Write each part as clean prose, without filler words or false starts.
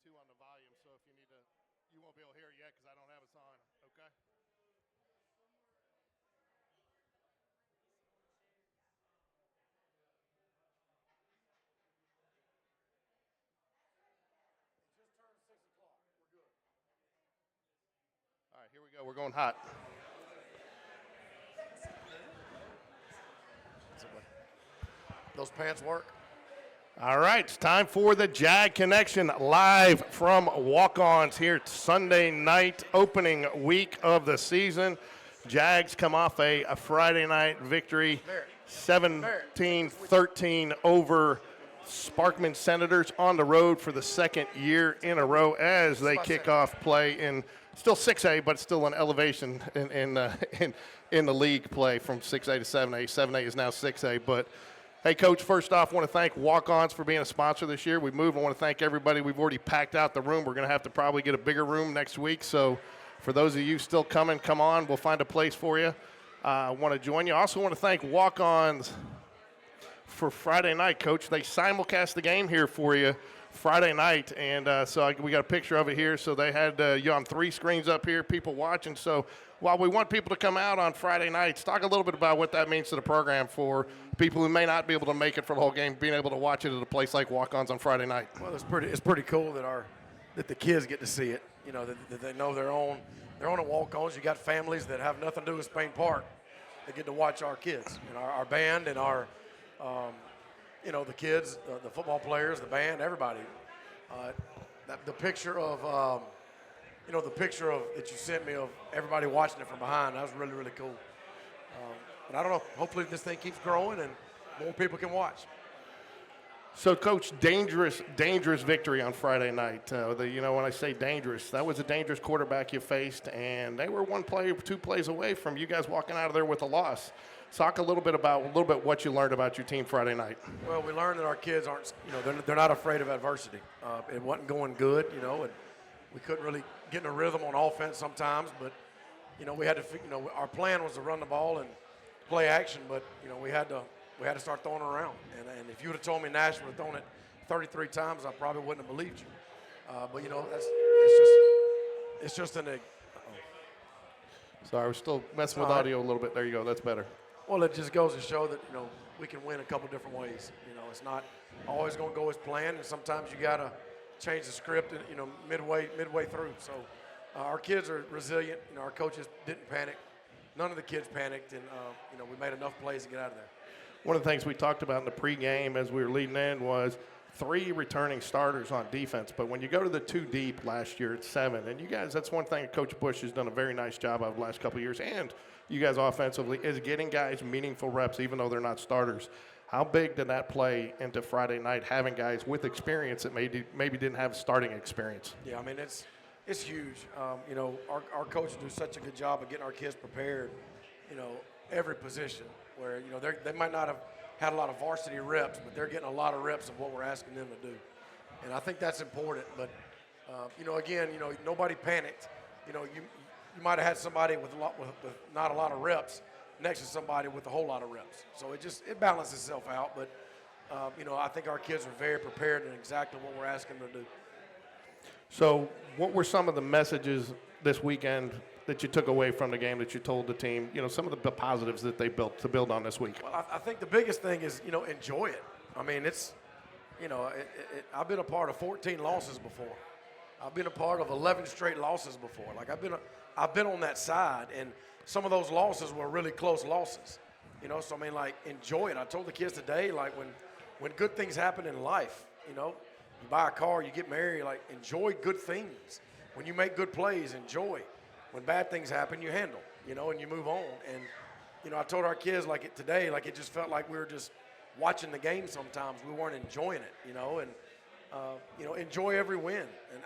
too on the volume, so if you need to, you won't be able to hear it yet because I don't have us on, okay? It just turned 6 o'clock. We're good. All right, here we go. We're going hot. Those pants work? All right, it's time for the JAG Connection live from Walk-Ons here Sunday night, opening week of the season. Jags come off a Friday night victory, 17-13 over Sparkman Senators on the road for the second year in a row as they kick off play in still 6A, but still an elevation in the league play from 6A to 7A. 7A is now 6A, but hey, Coach, first off, I want to thank Walk-Ons for being a sponsor this year. We moved. I want to thank everybody. We've already packed out the room. We're going to have to probably get a bigger room next week. So for those of you still coming, come on. We'll find a place for you. I want to join you. I also want to thank Walk-Ons for Friday night, Coach. They simulcast the game here for you Friday night, and we got a picture of it here. So they had you on 3 screens up here, people watching. So while we want people to come out on Friday nights, talk a little bit about what that means to the program for people who may not be able to make it for the whole game, being able to watch it at a place like Walk-Ons on Friday night. Well, it's pretty cool that the kids get to see it. You know, that they know they're on at Walk-Ons. You got families that have nothing to do with Spain Park that get to watch our kids and our band and our the kids, the football players, the band, everybody. The picture of that you sent me of everybody watching it from behind, that was really, really cool. But I don't know. Hopefully this thing keeps growing and more people can watch. So, Coach, dangerous victory on Friday night. When I say dangerous, that was a dangerous quarterback you faced, and they were 2 plays away from you guys walking out of there with a loss. Talk a little bit what you learned about your team Friday night. Well, we learned that our kids aren't, they're not afraid of adversity. It wasn't going good, and we couldn't really get in a rhythm on offense sometimes, but, we had to, our plan was to run the ball and play action, but, we had to start throwing it around. And if you would have told me Nash would have thrown it 33 times, I probably wouldn't have believed you. But, it's just an Sorry, we're still messing with audio a little bit. There you go. That's better. Well, it just goes to show that, we can win a couple different ways. It's not always going to go as planned, and sometimes you got to change the script, midway through. So our kids are resilient. Our coaches didn't panic. None of the kids panicked, and, we made enough plays to get out of there. One of the things we talked about in the pregame as we were leading in was 3 returning starters on defense. But when you go to the 2 deep last year, it's 7. And you guys, that's one thing Coach Bush has done a very nice job of the last couple of years. And you guys offensively is getting guys meaningful reps, even though they're not starters. How big did that play into Friday night, having guys with experience that maybe didn't have starting experience? Yeah, I mean, it's huge. Our coaches do such a good job of getting our kids prepared, every position where, they might not have had a lot of varsity reps, but they're getting a lot of reps of what we're asking them to do. And I think that's important. But, again, nobody panicked. You might have had somebody with not a lot of reps next to somebody with a whole lot of reps. So it balances itself out. But, I think our kids are very prepared and exactly what we're asking them to do. So what were some of the messages this weekend that you took away from the game that you told the team, some of the positives that they built to build on this week? Well, I think the biggest thing is, enjoy it. I mean, it's, I've been a part of 14 losses before. I've been a part of 11 straight losses before. Like, I've been on that side, and some of those losses were really close losses. So I mean, like, enjoy it. I told the kids today, like, when good things happen in life, you buy a car, you get married, like, enjoy good things. When you make good plays, enjoy. When bad things happen, you handle, and you move on. And, I told our kids, like, today, like, it just felt like we were just watching the game sometimes. We weren't enjoying it, and, enjoy every win. And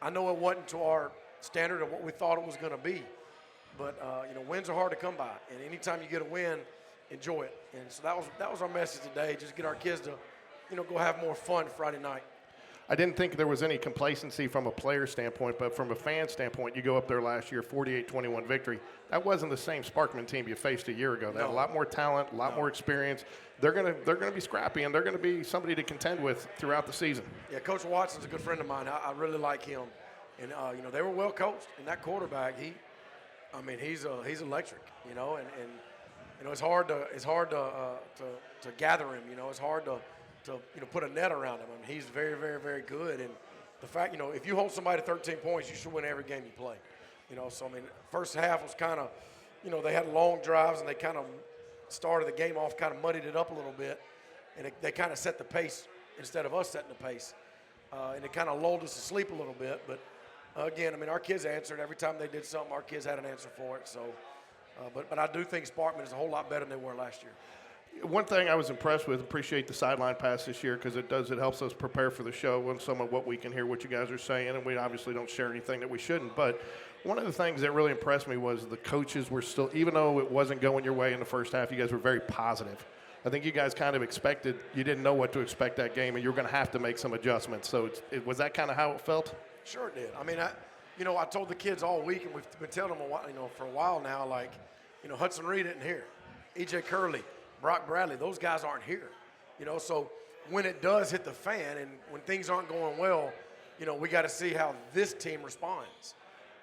I know it wasn't to our standard of what we thought it was going to be. But, wins are hard to come by. And anytime you get a win, enjoy it. And so that was our message today, just get our kids to, go have more fun Friday night. I didn't think there was any complacency from a player standpoint, but from a fan standpoint, you go up there last year, 48-21 victory. That wasn't the same Sparkman team you faced a year ago. They had a lot more talent, a lot more experience. They're gonna be scrappy, and they're gonna be somebody to contend with throughout the season. Yeah, Coach Watson's a good friend of mine. I really like him, and they were well coached. And that quarterback, he's electric. And it's hard to gather him. It's hard to put a net around him. I mean, he's very, very, very good. And the fact, if you hold somebody to 13 points, you should win every game you play. So I mean, first half was kind of, they had long drives and they kind of started the game off, kind of muddied it up a little bit, and they kind of set the pace instead of us setting the pace, and it kind of lulled us to sleep a little bit. But again, I mean, our kids answered every time they did something. Our kids had an answer for it. So, but I do think Sparkman is a whole lot better than they were last year. One thing I was impressed with, appreciate the sideline pass this year because it helps us prepare for the show and some of what we can hear what you guys are saying, and we obviously don't share anything that we shouldn't. But one of the things that really impressed me was the coaches were still, even though it wasn't going your way in the first half, you guys were very positive. I think you guys kind of expected, you didn't know what to expect that game, and you were going to have to make some adjustments. So was that kind of how it felt? Sure it did. I mean, I told the kids all week, and we've been telling them for a while now, like, Hudson Reed isn't here, E.J. Curley, Brock Bradley, those guys aren't here. So when it does hit the fan and when things aren't going well, we got to see how this team responds.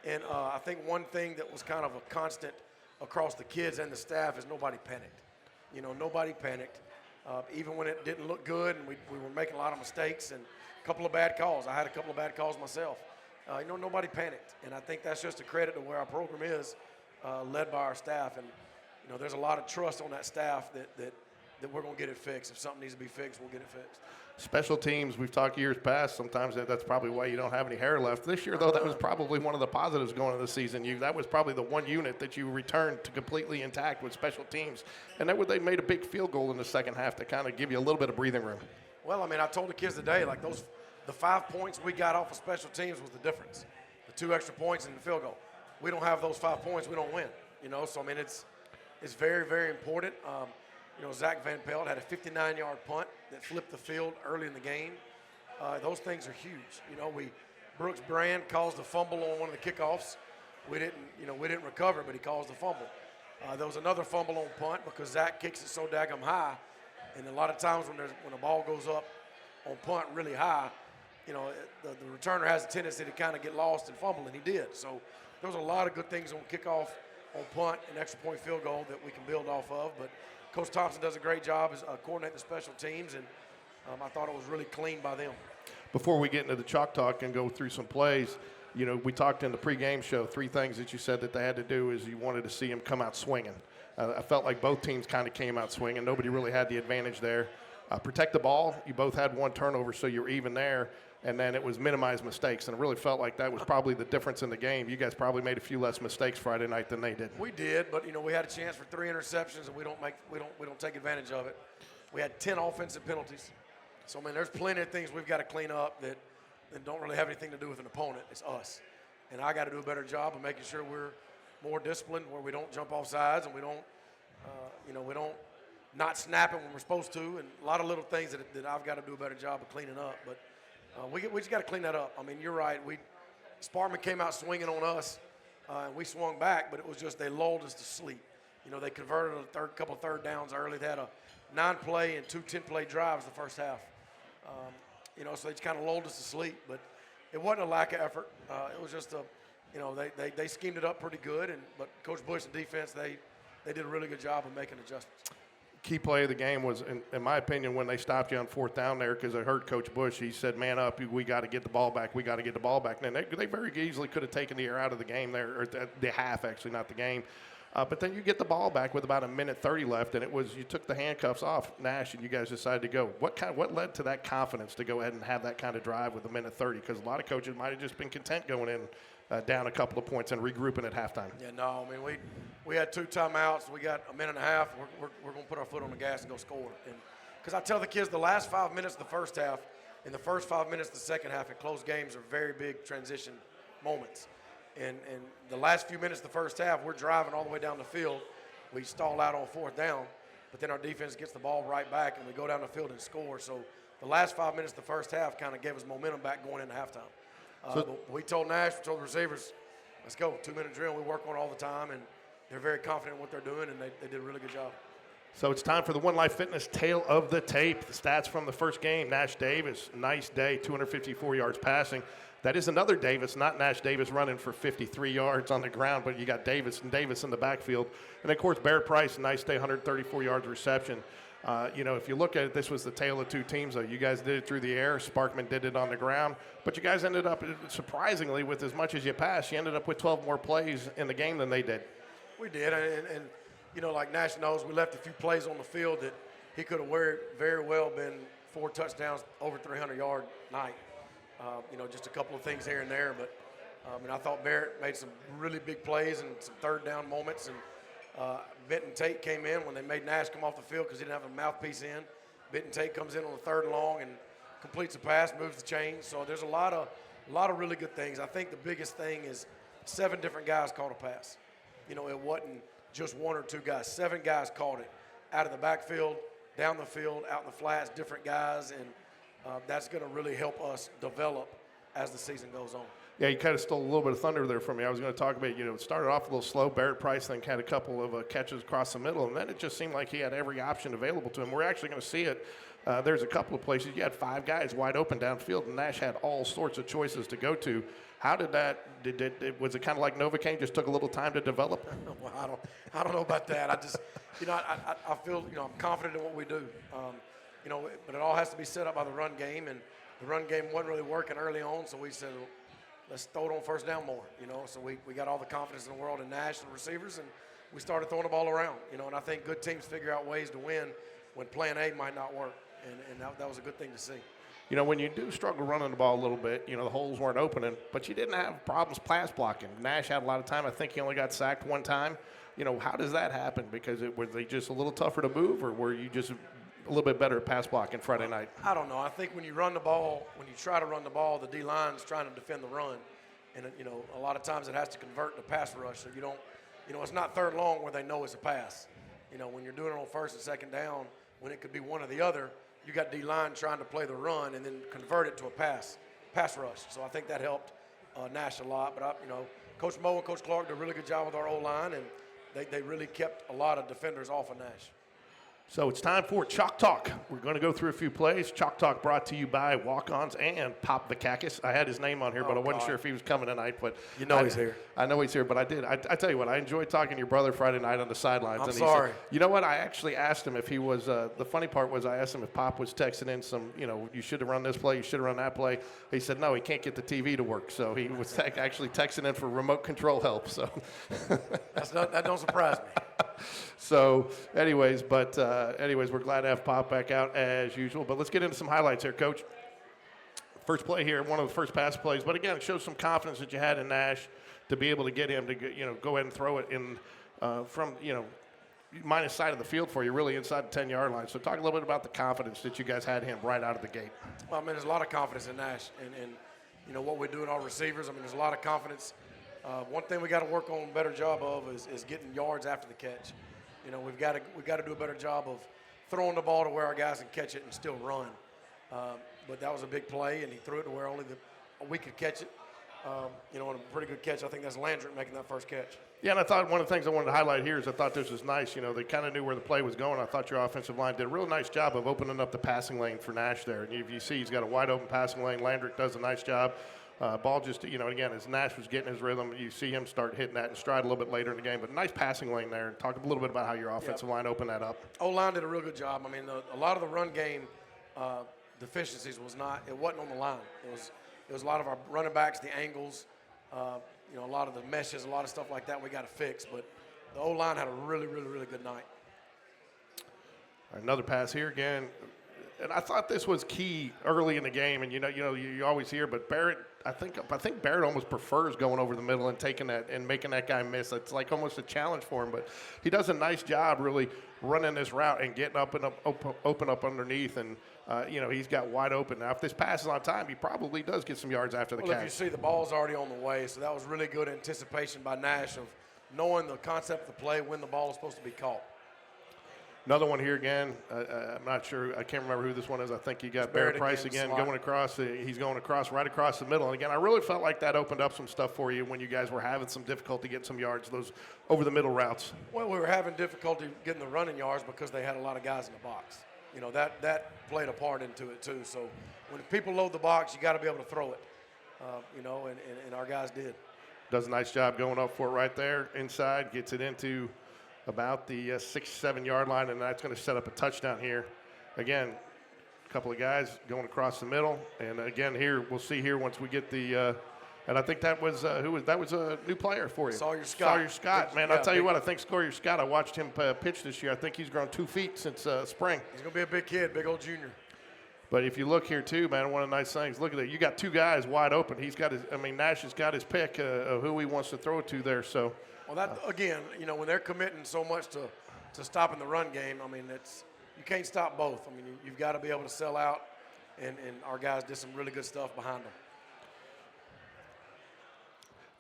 And I think one thing that was kind of a constant across the kids and the staff is nobody panicked. Nobody panicked. Even when it didn't look good and we were making a lot of mistakes and a couple of bad calls. I had a couple of bad calls myself. Nobody panicked. And I think that's just a credit to where our program is, led by our staff. And there's a lot of trust on that staff that we're going to get it fixed. If something needs to be fixed, we'll get it fixed. Special teams, we've talked years past, sometimes that's probably why you don't have any hair left. This year, though, that was probably one of the positives going into the season. That was probably the one unit that you returned to completely intact with special teams. And they made a big field goal in the second half to kind of give you a little bit of breathing room. Well, I mean, I told the kids today, like the 5 points we got off of special teams was the difference. The 2 extra points and the field goal. We don't have those 5 points, we don't win. So I mean, it's very, very important. Zach Van Pelt had a 59-yard punt that flipped the field early in the game. Those things are huge. Brooks Brand caused a fumble on one of the kickoffs. We didn't recover, but he caused the fumble. There was another fumble on punt because Zach kicks it so daggum high, and a lot of times when the ball goes up on punt really high, the returner has a tendency to kind of get lost and fumble, and he did. So there was a lot of good things on kickoff, on punt, and extra point field goal that we can build off of. But Coach Thompson does a great job as coordinating the special teams, and I thought it was really clean by them. Before we get into the chalk talk and go through some plays, we talked in the pregame show, 3 things that you said that they had to do is you wanted to see them come out swinging. I felt like both teams kind of came out swinging. Nobody really had the advantage there. Protect the ball. You both had 1 turnover, so you're even there. And then it was minimize mistakes, and it really felt like that was probably the difference in the game. You guys probably made a few less mistakes Friday night than they did. We did, but we had a chance for 3 interceptions, and we don't take advantage of it. We had 10 offensive penalties, so I mean, there's plenty of things we've got to clean up that don't really have anything to do with an opponent. It's us, and I got to do a better job of making sure we're more disciplined, where we don't jump off sides and we don't not snap it when we're supposed to, and a lot of little things that I've got to do a better job of cleaning up, but. We just got to clean that up. I mean, you're right. Sparkman came out swinging on us, and we swung back, but it was just they lulled us to sleep. They converted a couple of third downs early. They had a 9-play and 2 10-play drives the first half. So they just kind of lulled us to sleep. But it wasn't a lack of effort. It was just they schemed it up pretty good. But Coach Bush and defense, they did a really good job of making adjustments. Key play of the game was, in my opinion, when they stopped you on 4th down there, because I heard Coach Bush, he said, man up, we got to get the ball back, And they very easily could have taken the air out of the game there, or the half, actually, not the game. But then you get the ball back with about 1:30 left, and you took the handcuffs off Nash, and you guys decided to go. What led to that confidence to go ahead and have that kind of drive with 1:30? Because a lot of coaches might have just been content going in down a couple of points and regrouping at halftime. Yeah, no, I mean, we had 2 timeouts. We got a minute and a half. We're going to put our foot on the gas and go score. Because I tell the kids the last 5 minutes of the first half and the first 5 minutes of the second half in close games are very big transition moments. And the last few minutes of the first half, we're driving all the way down the field. We stall out on 4th down, but then our defense gets the ball right back, and we go down the field and score. So the last 5 minutes of the first half kind of gave us momentum back going into halftime. But we told Nash, we told the receivers, let's go, 2-minute drill. We work on it all the time, and they're very confident in what they're doing, and they did a really good job. So it's time for the One Life Fitness Tale of the Tape. The stats from the first game. Nash Davis, nice day, 254 yards passing. That is another Davis, not Nash Davis running for 53 yards on the ground, but you got Davis and Davis in the backfield. And, of course, Barrett Price, nice day, 134 yards reception. If you look at it, this was the tale of two teams, though. You guys did it through the air. Sparkman did it on the ground. But you guys ended up, surprisingly, with as much as you passed, you ended up with 12 more plays in the game than they did. We did, and like Nash knows, we left a few plays on the field that he could have very well been 4 touchdowns, over 300-yard night. Just a couple of things here and there, but I thought Barrett made some really big plays and some third down moments, and Benton Tate came in when they made Nash come off the field because he didn't have a mouthpiece in. Benton Tate comes in on the 3rd and long and completes a pass, moves the chains. So there's a lot of really good things. I think the biggest thing is 7 different guys caught a pass. It wasn't just 1 or 2 guys. 7 guys caught it out of the backfield, down the field, out in the flats, different guys, and that's going to really help us develop as the season goes on. Yeah, you kind of stole a little bit of thunder there from me. I was going to talk about, it started off a little slow. Barrett Price then had a couple of catches across the middle, and then it just seemed like he had every option available to him. We're actually going to see it. There's a couple of places. You had 5 guys wide open downfield, and Nash had all sorts of choices to go to. How did that – was it kind of like Novocaine, just took a little time to develop? Well, I don't know about that. I just – I feel – I'm confident in what we do. But it all has to be set up by the run game, and the run game wasn't really working early on, so we said, let's throw it on first down more, So we got all the confidence in the world in Nash and the receivers, and we started throwing the ball around, And I think good teams figure out ways to win when plan A might not work, and that was a good thing to see. When you do struggle running the ball a little bit, the holes weren't opening, but you didn't have problems pass blocking. Nash had a lot of time. I think he only got sacked 1 time. How does that happen? Because were they just a little tougher to move, or were you just a little bit better at pass blocking Friday night? I don't know. I think when you run the ball, when you try to run the ball, the D-line's trying to defend the run. And, a lot of times it has to convert to pass rush. So you don't, it's not 3rd and long where they know it's a pass. When you're doing it on 1st and 2nd down, when it could be one or the other, you got D-line trying to play the run and then convert it to a pass rush. So I think that helped Nash a lot. But, Coach Moe and Coach Clark did a really good job with our O-line, and they really kept a lot of defenders off of Nash. So it's time for Chalk Talk. We're going to go through a few plays. Chalk Talk brought to you by Walk-Ons and Pop Vakakes. I had his name on here, but I wasn't sure if he was coming tonight. But he's here. I know he's here, but I did. I tell you what, I enjoyed talking to your brother Friday night on the sidelines. I'm sorry. He said, you know what? I actually asked him if he was. The funny part was I asked him if Pop was texting in some. You should have run this play. You should have run that play. He said no, he can't get the TV to work, so he was actually texting in for remote control help. So that don't surprise me. So, anyways, we're glad to have Pop back out as usual. But let's get into some highlights here, Coach. First play here, one of the first pass plays. But again, it shows some confidence that you had in Nash to be able to get him to go ahead and throw it in from minus side of the field for you, really inside the 10-yard line. So, talk a little bit about the confidence that you guys had him right out of the gate. Well, there's a lot of confidence in Nash, and what we do in our receivers. There's a lot of confidence. One thing we got to work on a better job of is getting yards after the catch. We've got to do a better job of throwing the ball to where our guys can catch it and still run. But that was a big play, and he threw it to where only we could catch it. And a pretty good catch. I think that's Landry making that first catch. Yeah, and I thought one of the things I wanted to highlight here is I thought this was nice. They kind of knew where the play was going. I thought your offensive line did a real nice job of opening up the passing lane for Nash there. And if you see, he's got a wide open passing lane. Landry does a nice job. Ball just, again, as Nash was getting his rhythm, you see him start hitting that in stride a little bit later in the game. But nice passing lane there. Talk a little bit about how your offensive line opened that up. O-line did a real good job. A lot of the run game deficiencies it wasn't on the line. It was a lot of our running backs, the angles, a lot of the meshes, a lot of stuff like that we got to fix. But the O-line had a really, really, really good night. Another pass here again. And I thought this was key early in the game, and you always hear, but Barrett, I think Barrett almost prefers going over the middle and taking that and making that guy miss. It's like almost a challenge for him, but he does a nice job really running this route and getting up and open up underneath, and he's got wide open. Now, if this pass is on time, he probably does get some yards after the catch. If you see, the ball's already on the way, so that was really good anticipation by Nash of knowing the concept of the play when the ball is supposed to be caught. Another one here again. I'm not sure. I can't remember who this one is. I think you got Barrett Barrett Price again slot. going across. He's going across right across the middle. And again, I really felt like that opened up some stuff for you when you guys were having some difficulty getting some yards, those over the middle routes. Well, we were having difficulty getting the running yards because they had a lot of guys in the box. You know, that played a part into it too. So when people load the box, you got to be able to throw it. You know, and our guys did. Does a nice job going up for it right there inside. Gets it into about the 6-7 yard line, and that's going to set up a touchdown here. Again, a couple of guys going across the middle, and again here we'll see here once we get the. And I think that was that was a new player for you. Sawyer Scott. Sawyer Scott, man. I'll tell you what. I think Sawyer Scott. I watched him pitch this year. I think he's grown 2 feet since spring. He's gonna be a big kid, big old junior. But if you look here too, man, one of the nice things. Look at that. You got 2 guys wide open. He's got his. I mean, Nash has got his pick of who he wants to throw it to there. So. Well, that again, you know, when they're committing so much to stopping the run game, I mean, you can't stop both. I mean, you've got to be able to sell out, and our guys did some really good stuff behind them.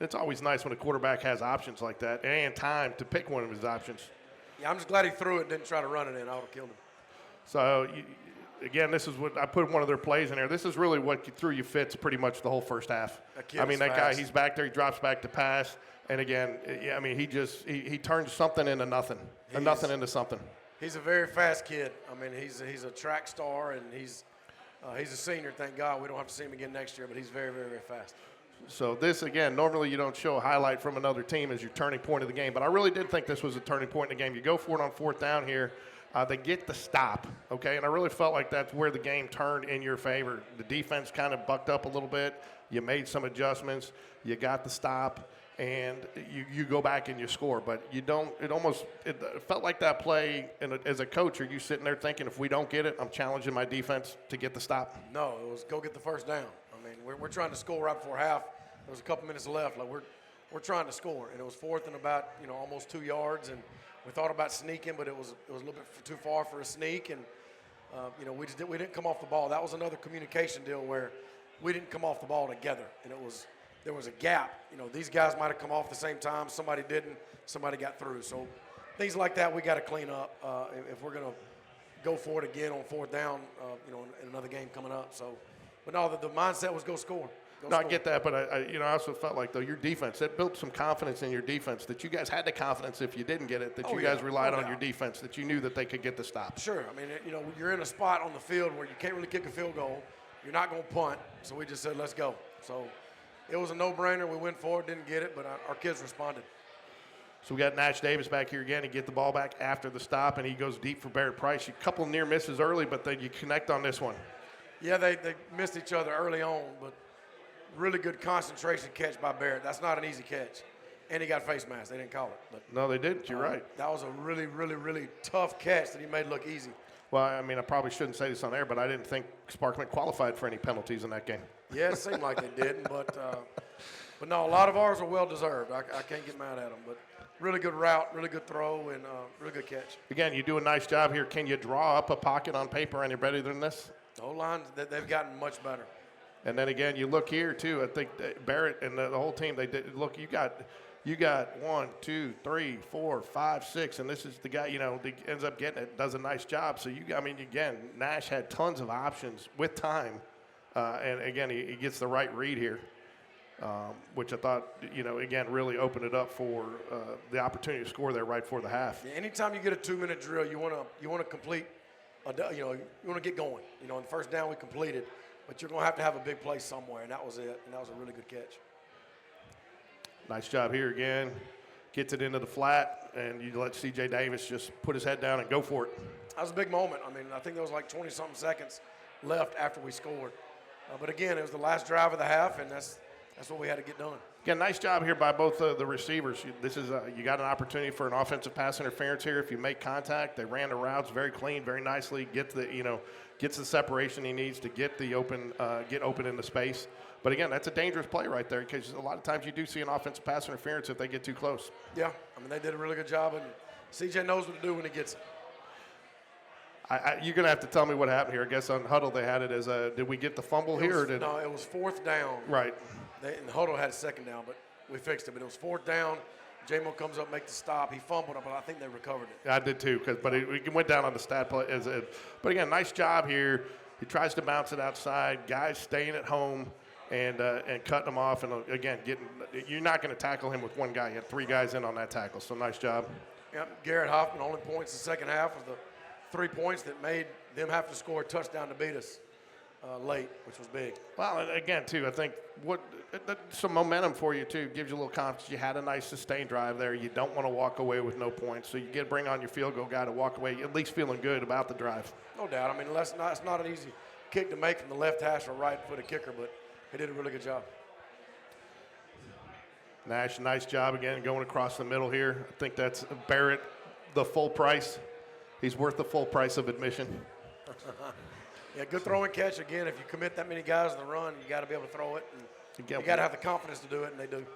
It's always nice when a quarterback has options like that and time to pick one of his options. Yeah, I'm just glad he threw it, didn't try to run it in. I would have killed him. So, again, this is what I put one of their plays in there. This is really what threw you fits pretty much the whole first half. I mean, that guy, he's back there, he drops back to pass. And again, yeah, I mean, he turns something into nothing, and nothing into something. He's a very fast kid. I mean, he's a track star, and he's a senior. Thank God we don't have to see him again next year, but he's very, very, very fast. So this, again, normally you don't show a highlight from another team as your turning point of the game, but I really did think this was a turning point in the game. You go for it on 4th down here. They get the stop, okay? And I really felt like that's where the game turned in your favor. The defense kind of bucked up a little bit. You made some adjustments. You got the stop. And you go back and you score, but you don't. It felt like that play. And as a coach, are you sitting there thinking, if we don't get it, I'm challenging my defense to get the stop? No, it was go get the first down. I mean, we're trying to score right before half. There was a couple minutes left. Like we're trying to score, and it was 4th and about almost 2 yards, and we thought about sneaking, but it was a little bit too far for a sneak, and we didn't come off the ball. That was another communication deal where we didn't come off the ball together, and there was a gap. These guys might have come off at the same time. Somebody didn't. Somebody got through. So things like that we got to clean up if we're going to go for it again on 4th down, in another game coming up. So, but no, the mindset was go score. I get that, but I also felt like, though, your defense, that built some confidence in your defense, that you guys had the confidence if you didn't get it, that you guys relied on your defense, that you knew that they could get the stop. Sure. I mean, you're in a spot on the field where you can't really kick a field goal. You're not going to punt. So we just said, let's go. So it was a no-brainer. We went for it, didn't get it, but our kids responded. So we got Nash Davis back here again. He get the ball back after the stop, and he goes deep for Barrett Price. A couple near misses early, but then you connect on this one. Yeah, they missed each other early on, but really good concentration catch by Barrett. That's not an easy catch. And he got face mask. They didn't call it. But, no, they didn't. You're right. That was a really, really, really tough catch that he made look easy. Well, I mean, I probably shouldn't say this on air, but I didn't think Sparkman qualified for any penalties in that game. Yeah, it seemed like they didn't, but no, a lot of ours are well-deserved. I can't get mad at them, but really good route, really good throw, and really good catch. Again, you do a nice job here. Can you draw up a pocket on paper any better than this? The O-line, they've gotten much better. And then again, you look here too. I think Barrett and the whole team. They did look. You got 1, 2, 3, 4, 5, 6, and this is the guy. That ends up getting it. Does a nice job. So again, Nash had tons of options with time, and again, he gets the right read here, which I thought again really opened it up for the opportunity to score there right before the half. Yeah, anytime you get a 2-minute drill, you want to complete. You want to get going. On the first down we completed. But you're going to have a big play somewhere, and that was it. And that was a really good catch. Nice job here again. Gets it into the flat, and you let C.J. Davis just put his head down and go for it. That was a big moment. I mean, I think there was like 20-something seconds left after we scored. But, again, it was the last drive of the half, and that's what we had to get done. Again, nice job here by both the receivers. You got an opportunity for an offensive pass interference here. If you make contact, they ran the routes very clean, very nicely. Gets the separation he needs to get open in the space. But again, that's a dangerous play right there because a lot of times you do see an offensive pass interference if they get too close. Yeah, I mean they did a really good job, and CJ knows what to do when he gets it. You're going to have to tell me what happened here. I guess on Huddle they had it as did we get the fumble here? No, it was 4th down. Right. And Huddle had a 2nd down, but we fixed it. But it was 4th down, J-Mo comes up, make the stop. He fumbled it, but I think they recovered it. I did too, but it went down on the stat play. But again, nice job here. He tries to bounce it outside. Guys staying at home and cutting them off. And again, you're not going to tackle him with one guy. He had 3 guys in on that tackle, so nice job. Yep, Garrett Hoffman, only points in the second half was the 3 points that made them have to score a touchdown to beat us late, which was big. Well, and again, too, I think some momentum for you, too. Gives you a little confidence. You had a nice sustained drive there. You don't want to walk away with no points. So you bring on your field goal guy to walk away at least feeling good about the drive. No doubt. I mean, it's not an easy kick to make from the left hash or right-footed kicker, but he did a really good job. Nash, nice job again going across the middle here. I think that's Barrett, the full price. He's worth the full price of admission. Yeah, good throw and catch. Again, if you commit that many guys in the run, you got to be able to throw it. And you got to have the confidence to do it, and they do.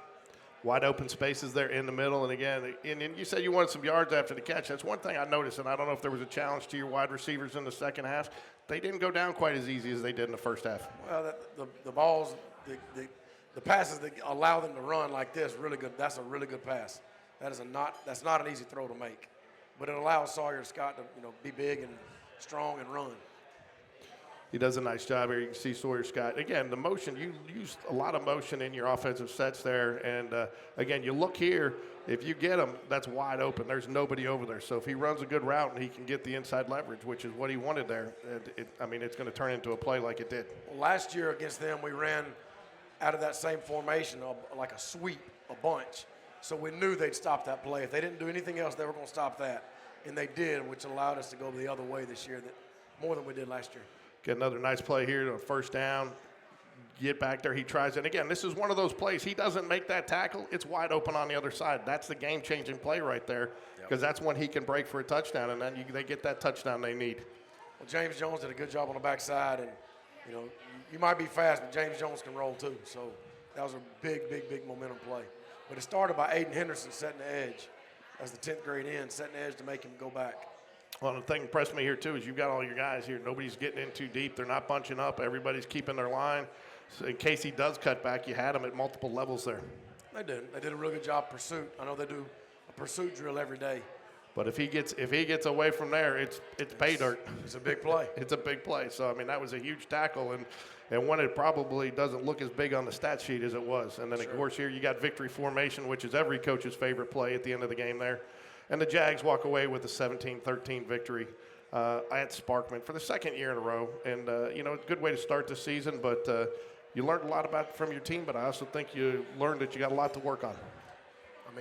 Wide open spaces there in the middle. And again, and you said you wanted some yards after the catch. That's one thing I noticed, and I don't know if there was a challenge to your wide receivers in the second half. They didn't go down quite as easy as they did in the first half. Well, the balls, the passes that allow them to run like this, really good. That's a really good pass. That's not an easy throw to make, but it allows Sawyer Scott to be big and strong and run. He does a nice job here. You can see Sawyer Scott. Again, the motion, you used a lot of motion in your offensive sets there. And, again, you look here, if you get him, that's wide open. There's nobody over there. So if he runs a good route and he can get the inside leverage, which is what he wanted there, it's going to turn into a play like it did. Well, last year against them, we ran out of that same formation, like a sweep, a bunch. So we knew they'd stop that play. If they didn't do anything else, they were going to stop that. And they did, which allowed us to go the other way this year, more than we did last year. Get another nice play here to a first down. Get back there. He tries it. Again, this is one of those plays. He doesn't make that tackle. It's wide open on the other side. That's the game-changing play right there because that's when he can break for a touchdown, and then they get that touchdown they need. Well, James Jones did a good job on the backside, and, you might be fast, but James Jones can roll too. So that was a big, big, big momentum play. But it started by Aiden Henderson setting the edge as the 10th grade end, setting the edge to make him go back. Well, the thing that impressed me here, too, is you've got all your guys here. Nobody's getting in too deep. They're not bunching up. Everybody's keeping their line. So in case he does cut back, you had him at multiple levels there. They did. They did a really good job pursuit. I know they do a pursuit drill every day. But if he gets away from there, it's pay dirt. It's a big play. It's a big play. So, that was a huge tackle, and one it probably doesn't look as big on the stat sheet as it was. And then, of course, here you got victory formation, which is every coach's favorite play at the end of the game there. And the Jags walk away with a 17-13 victory at Sparkman for the second year in a row. And, a good way to start the season. But you learned a lot from your team, but I also think you learned that you got a lot to work on.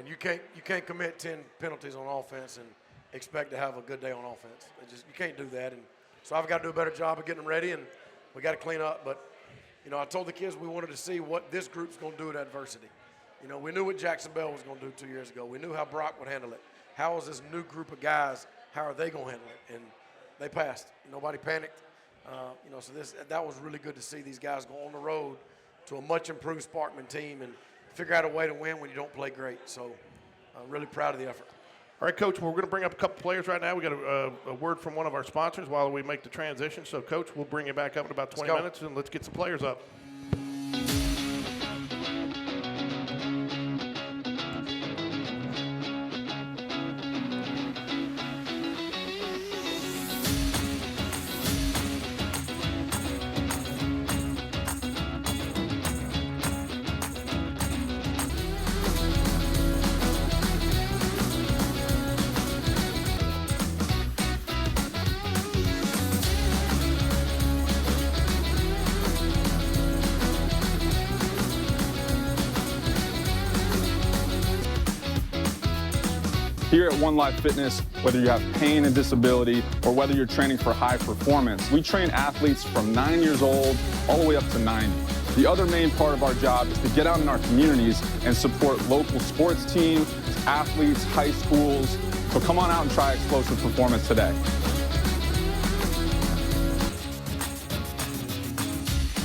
You can't commit 10 penalties on offense and expect to have a good day on offense. You can't do that. And so I've got to do a better job of getting them ready, and we got to clean up. But, I told the kids we wanted to see what this group's going to do with adversity. We knew what Jackson Bell was going to do 2 years ago. We knew how Brock would handle it. How is this new group of guys, how are they going to handle it? And they passed. Nobody panicked. So that was really good to see these guys go on the road to a much improved Sparkman team and figure out a way to win when you don't play great. So I'm really proud of the effort. All right, Coach, we're going to bring up a couple players right now. We got a word from one of our sponsors while we make the transition. So, Coach, we'll bring you back up in about 20 minutes, and let's get some players up. Here at One Life Fitness, whether you have pain and disability or whether you're training for high performance, we train athletes from 9 years old all the way up to 90. The other main part of our job is to get out in our communities and support local sports teams, athletes, high schools. So come on out and try explosive performance today.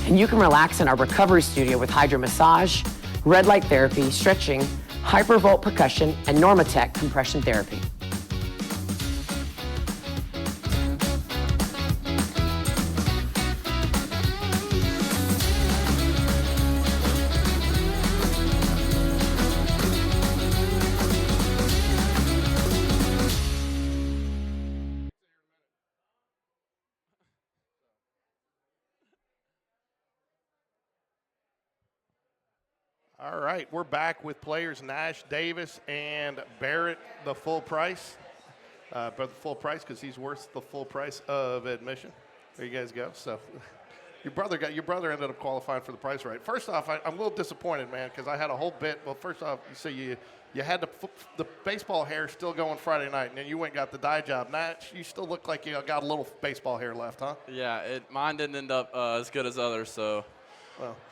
And you can relax in our recovery studio with hydro massage, red light therapy, stretching, hypervolt percussion, and Normatec compression therapy. All right, we're back with players Nash Davis and Barrett, the full price. But the full price because he's worth the full price of admission. There you guys go. So your brother ended up qualifying for the price right. First off, I'm a little disappointed, man, because I had a whole bit. Well, first off, so you had the baseball hair still going Friday night, and then you went and got the dye job. Nash, you still look like you got a little baseball hair left, huh? Yeah, mine didn't end up as good as others, so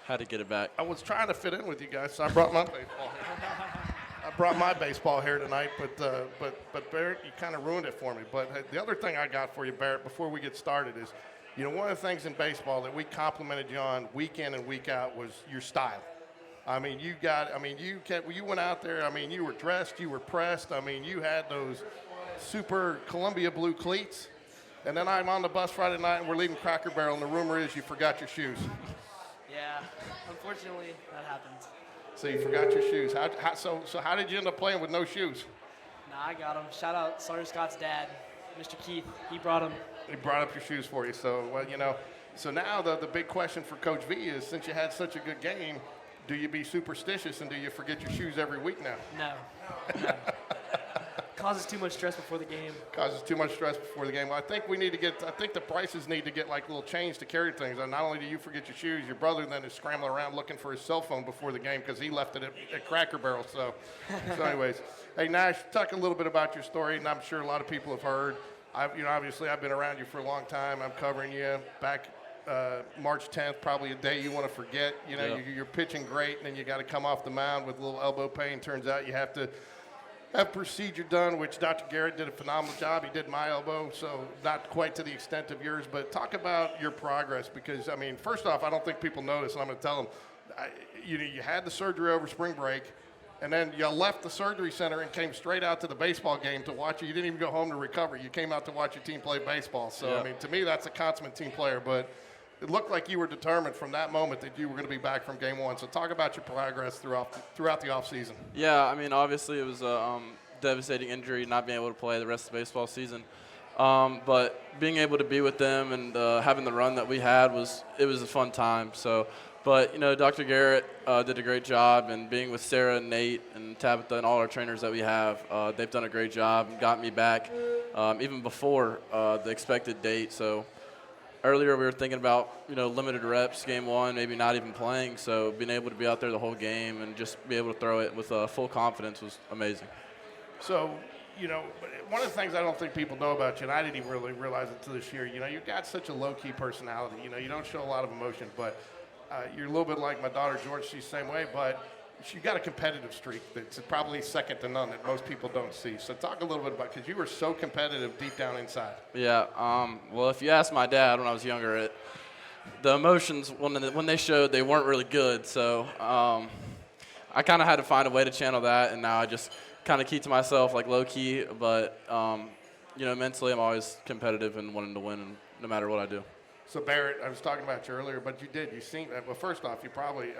had to get it back. I was trying to fit in with you guys, so I brought my baseball hair. I brought my baseball hair tonight, but Barrett, you kind of ruined it for me. But the other thing I got for you, Barrett, before we get started is, one of the things in baseball that we complimented you on week in and week out was your style. I mean, you went out there. I mean, you were dressed, you were pressed. I mean, you had those super Columbia blue cleats. And then I'm on the bus Friday night, and we're leaving Cracker Barrel, and the rumor is you forgot your shoes. Yeah, unfortunately, that happens. So you forgot your shoes. So how did you end up playing with no shoes? Nah, I got them. Shout out Sawyer Scott's dad, Mr. Keith. He brought them. He brought up your shoes for you. So, so now the big question for Coach V is, since you had such a good game, do you be superstitious and do you forget your shoes every week now? No. Causes too much stress before the game. Causes too much stress before the game. Well, I think the prices need to get like little chains to carry things. And not only do you forget your shoes, your brother then is scrambling around looking for his cell phone before the game because he left it at Cracker Barrel. So anyways, hey Nash, talk a little bit about your story, and I'm sure a lot of people have heard. Obviously I've been around you for a long time. I'm covering you back March 10th, probably a day you want to forget. You're pitching great, and then you got to come off the mound with a little elbow pain. Turns out you have to have procedure done, which Dr. Garrett did a phenomenal job. He did my elbow, so not quite to the extent of yours. But talk about your progress, because, I mean, first off, I don't think people notice, and I'm going to tell them, you had the surgery over spring break, and then you left the surgery center and came straight out to the baseball game to watch it. You didn't even go home to recover. You came out to watch your team play baseball. So, yeah. I mean, to me, that's a consummate team player. But it looked like you were determined from that moment that you were going to be back from game one. So talk about your progress throughout the offseason. Yeah, I mean, obviously it was a devastating injury, not being able to play the rest of the baseball season. But being able to be with them and having the run that we had was a fun time. So, but, Dr. Garrett did a great job, and being with Sarah and Nate and Tabitha and all our trainers that we have, they've done a great job and got me back even before the expected date. So earlier we were thinking about, limited reps, game one, maybe not even playing. So being able to be out there the whole game and just be able to throw it with full confidence was amazing. So, one of the things I don't think people know about you, and I didn't even really realize it until this year, you've got such a low-key personality. You don't show a lot of emotion, but you're a little bit like my daughter, George. She's the same way, but you've got a competitive streak that's probably second to none that most people don't see. So talk a little bit about, because you were so competitive deep down inside. Yeah, well, if you ask my dad when I was younger, the emotions, when they showed, they weren't really good. So I kind of had to find a way to channel that, and now I just kind of keep to myself, like low-key. But, mentally I'm always competitive and wanting to win no matter what I do. So Barrett, I was talking about you earlier, but you did. You seem well. First off, you probably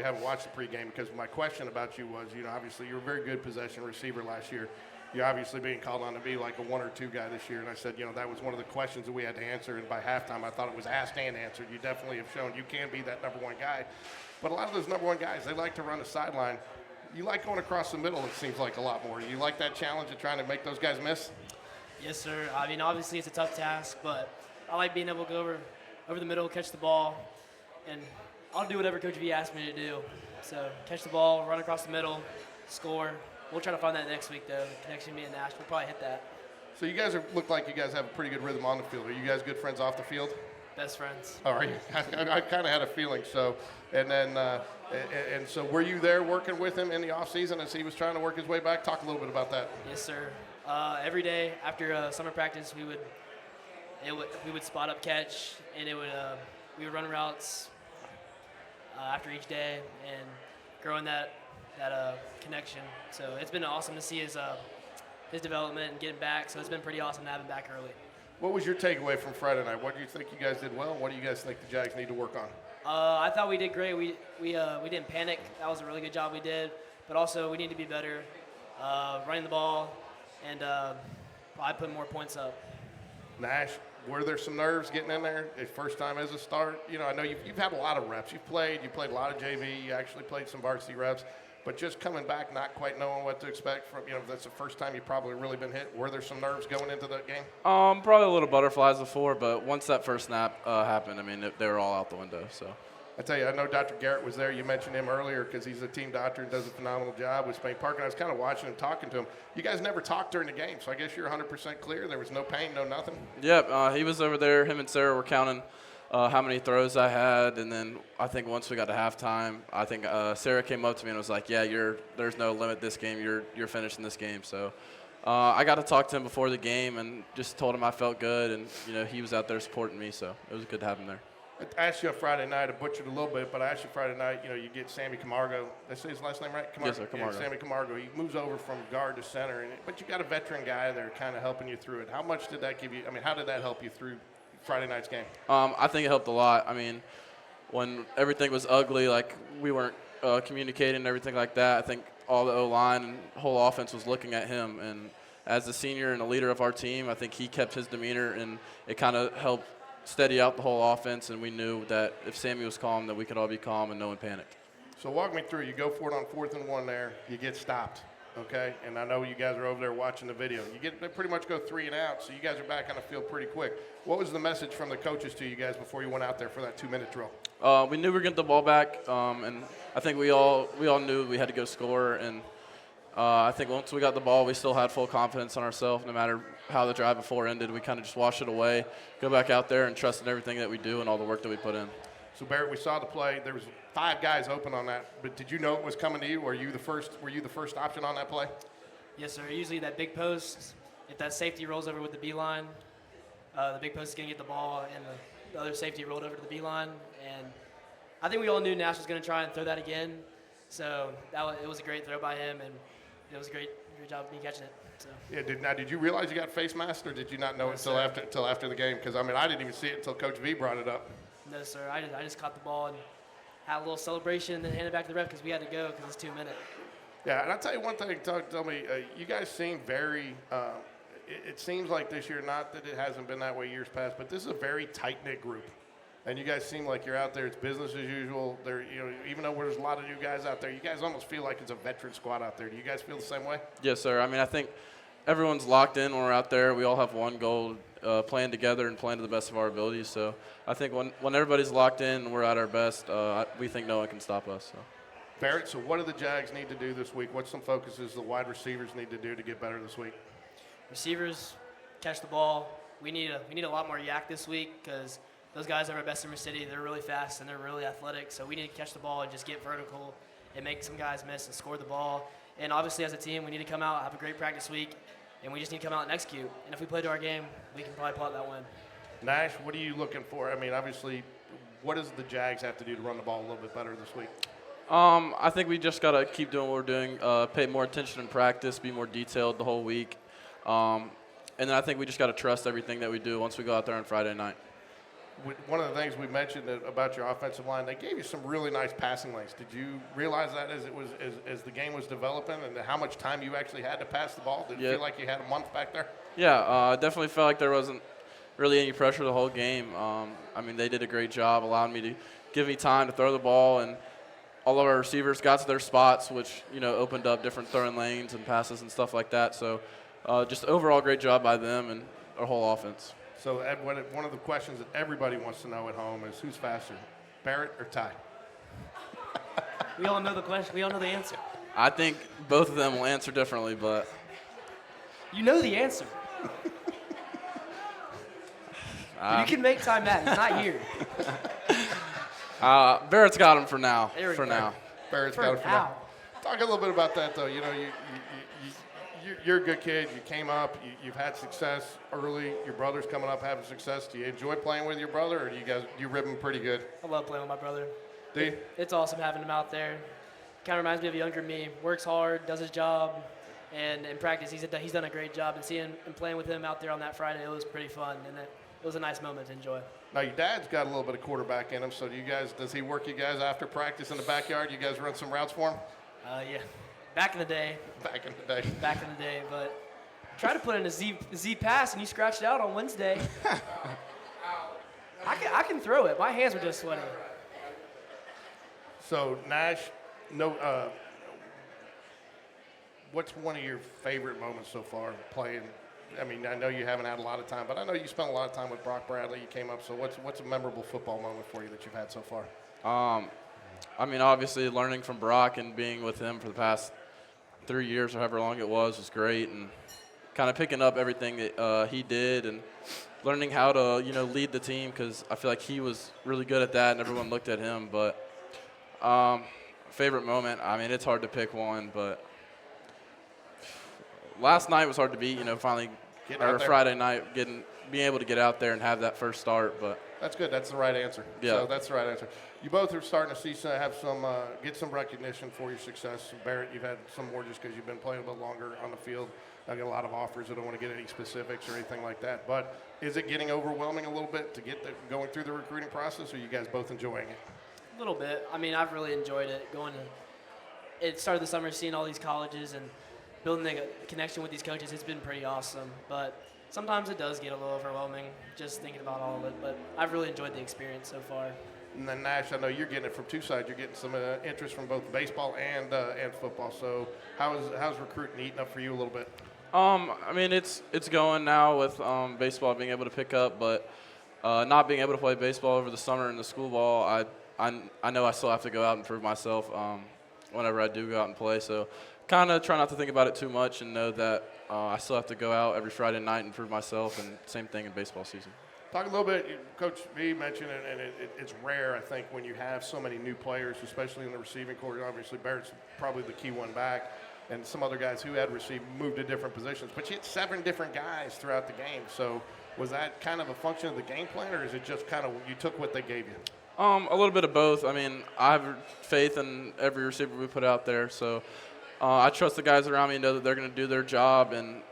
haven't watched the pregame, because my question about you was, obviously you were a very good possession receiver last year. You're obviously being called on to be like a 1 or 2 guy this year, and I said, that was one of the questions that we had to answer. And by halftime, I thought it was asked and answered. You definitely have shown you can be that number 1 guy. But a lot of those number 1 guys, they like to run the sideline. You like going across the middle, it seems like, a lot more. You like that challenge of trying to make those guys miss? Yes, sir. I mean, obviously it's a tough task, but I like being able to go over the middle, catch the ball, and I'll do whatever Coach V asks me to do. So catch the ball, run across the middle, score. We'll try to find that next week, though. The connection me and Nash, we'll probably hit that. So you guys look like you guys have a pretty good rhythm on the field. Are you guys good friends off the field? Best friends. All right. I kind of had a feeling. So, and then, and so were you there working with him in the off season as he was trying to work his way back? Talk a little bit about that. Yes, sir. Every day after summer practice, we would spot up catch, and we would run routes after each day and growing that connection. So it's been awesome to see his development and getting back. So it's been pretty awesome to have him back early. What was your takeaway from Friday night? What do you think you guys did well? What do you guys think the Jags need to work on? I thought we did great. We didn't panic. That was a really good job we did. But also we need to be better running the ball and probably put more points up. Nash, were there some nerves getting in there? First time as a start? You know, I know you've had a lot of reps. You played a lot of JV. You actually played some varsity reps. But just coming back, not quite knowing what to expect from, you know, that's the first time you've probably really been hit. Were there some nerves going into that game? Probably a little butterflies before, but once that first snap happened, I mean, they were all out the window. So. I tell you, I know Dr. Garrett was there. You mentioned him earlier because he's a team doctor and does a phenomenal job with Spain Park. And I was kind of watching him, talking to him. You guys never talked during the game, so I guess you're 100% clear. There was no pain, no nothing. Yeah, he was over there. Him and Sarah were counting how many throws I had, and then I think once we got to halftime, I think Sarah came up to me and was like, "Yeah, there's no limit this game. You're finishing this game." So I got to talk to him before the game and just told him I felt good, and you know he was out there supporting me, so it was good to have him there. I asked you on Friday night, I butchered a little bit, but I asked you Friday night, you know, you get Sammy Camargo. Did I say his last name right? Camargo. Yes, sir, Camargo. Yeah, Sammy Camargo. He moves over from guard to center, but you got a veteran guy there kind of helping you through it. How much did that give you? I mean, how did that help you through Friday night's game? I think it helped a lot. I mean, when everything was ugly, like we weren't communicating and everything like that, I think all the O-line and whole offense was looking at him. And as the senior and a leader of our team, I think he kept his demeanor, and it kind of helped steady out the whole offense, and we knew that if Sammy was calm, that we could all be calm and no one panicked. So walk me through. You go for it on 4th and 1 there. You get stopped, okay? And I know you guys are over there watching the video. They pretty much go 3 and out, so you guys are back on the field pretty quick. What was the message from the coaches to you guys before you went out there for that 2-minute drill? We knew we were getting the ball back, and I think we all knew we had to go score. And I think once we got the ball, we still had full confidence on ourselves. No matter how the drive before ended, we kind of just washed it away, go back out there, and trust in everything that we do and all the work that we put in. So Barrett, we saw the play. There was 5 guys open on that, but did you know it was coming to you? Were you the first option on that play? Yes, sir. Usually that big post, if that safety rolls over with the B-line, the big post is going to get the ball, and the other safety rolled over to the B-line. And I think we all knew Nash was going to try and throw that again. So it was a great throw by him, and it was a great job of me catching it. So. Yeah. Did you realize you got face masked, or did you not know it until after the game? Because I mean, I didn't even see it until Coach V brought it up. No, sir. I just caught the ball and had a little celebration, and then handed it back to the ref because we had to go because it's 2 minutes. Yeah, and I'll tell you one thing. Tell me, you guys seem very. It seems like this year, not that it hasn't been that way years past, but this is a very tight knit group. And you guys seem like you're out there. It's business as usual. Even though there's a lot of new guys out there, you guys almost feel like it's a veteran squad out there. Do you guys feel the same way? Yes, sir. I mean, I think everyone's locked in when we're out there. We all have one goal, playing together and playing to the best of our abilities. So I think when everybody's locked in and we're at our best, we think no one can stop us. So. Barrett, so what do the Jags need to do this week? What's some focuses the wide receivers need to do to get better this week? Receivers, catch the ball. We need a lot more yak this week because those guys over at Bessemer City, they're really fast and they're really athletic. So we need to catch the ball and just get vertical and make some guys miss and score the ball. And obviously as a team, we need to come out, have a great practice week, and we just need to come out and execute. And if we play to our game, we can probably pull out that win. Nash, what are you looking for? I mean, obviously, what does the Jags have to do to run the ball a little bit better this week? I think we just got to keep doing what we're doing, pay more attention in practice, be more detailed the whole week. And then I think we just got to trust everything that we do once we go out there on Friday night. One of the things we mentioned about your offensive line, they gave you some really nice passing lanes. Did you realize that as the game was developing, and how much time you actually had to pass the ball? Did it feel like you had a month back there? Yeah, I definitely felt like there wasn't really any pressure the whole game. I mean, they did a great job allowing me to give me time to throw the ball, and all of our receivers got to their spots, which opened up different throwing lanes and passes and stuff like that. So just overall great job by them and our whole offense. So, Ed, one of the questions that everybody wants to know at home is who's faster, Barrett or Ty? We all know the question. We all know the answer. I think both of them will answer differently, but you know the answer. You can make Ty mad. He's not here. Barrett's got him for now. Now. Barrett's got him for now. Talk a little bit about that, though. You're a good kid. You came up. You've had success early. Your brother's coming up having success. Do you enjoy playing with your brother, or do you rib him pretty good? I love playing with my brother. Do you? It's awesome having him out there. Kind of reminds me of younger me. Works hard, does his job, and in practice he's done a great job. And seeing and playing with him out there on that Friday, it was pretty fun, and it was a nice moment to enjoy. Now your dad's got a little bit of quarterback in him. So does he work you guys after practice in the backyard? You guys run some routes for him? Yeah. Back in the day. Back in the day, but Try to put in a Z pass, and you scratched it out on Wednesday. I can throw it. My hands were just sweaty. So Nash, what's one of your favorite moments so far playing? I mean, I know you haven't had a lot of time, but I know you spent a lot of time with Brock Bradley. You came up. So what's a memorable football moment for you that you've had so far? I mean, obviously learning from Brock and being with him for the past 3 years or however long it was great, and kind of picking up everything that he did and learning how to, lead the team, because I feel like he was really good at that and everyone looked at him. But favorite moment, I mean, it's hard to pick one, but last night was hard to beat, finally, or Friday night, being able to get out there and have that first start. But that's good. That's the right answer. Yeah. So that's the right answer. You both are starting to see get some recognition for your success. Barrett, you've had some more just because you've been playing a bit longer on the field. I get a lot of offers. I don't want to get any specifics or anything like that. But is it getting overwhelming a little bit to get going through the recruiting process, or are you guys both enjoying it? A little bit. I mean, I've really enjoyed it. It started the summer, seeing all these colleges and building a connection with these coaches. It's been pretty awesome. But sometimes it does get a little overwhelming just thinking about all of it. But I've really enjoyed the experience so far. And then Nash, I know you're getting it from two sides. You're getting some interest from both baseball and football. So how's recruiting eating up for you a little bit? I mean, it's going now with baseball being able to pick up, but not being able to play baseball over the summer in the school ball, I know I still have to go out and prove myself whenever I do go out and play. So kind of try not to think about it too much and know that I still have to go out every Friday night and prove myself, and same thing in baseball season. Talk a little bit, Coach V mentioned it, and it's rare, I think, when you have so many new players, especially in the receiving corps. Obviously, Barrett's probably the key one back, and some other guys who had received moved to different positions. But you had 7 different guys throughout the game. So was that kind of a function of the game plan, or is it just kind of you took what they gave you? A little bit of both. I mean, I have faith in every receiver we put out there, so I trust the guys around me and know that they're going to do their job, and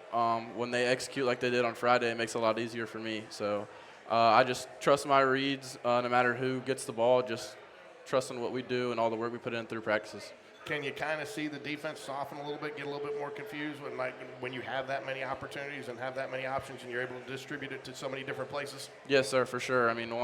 when they execute like they did on Friday, it makes it a lot easier for me. So I just trust my reads, no matter who gets the ball, just trusting what we do and all the work we put in through practices. Can you kind of see the defense soften a little bit, get a little bit more confused when you have that many opportunities and have that many options and you're able to distribute it to so many different places? Yes, sir, for sure. I mean,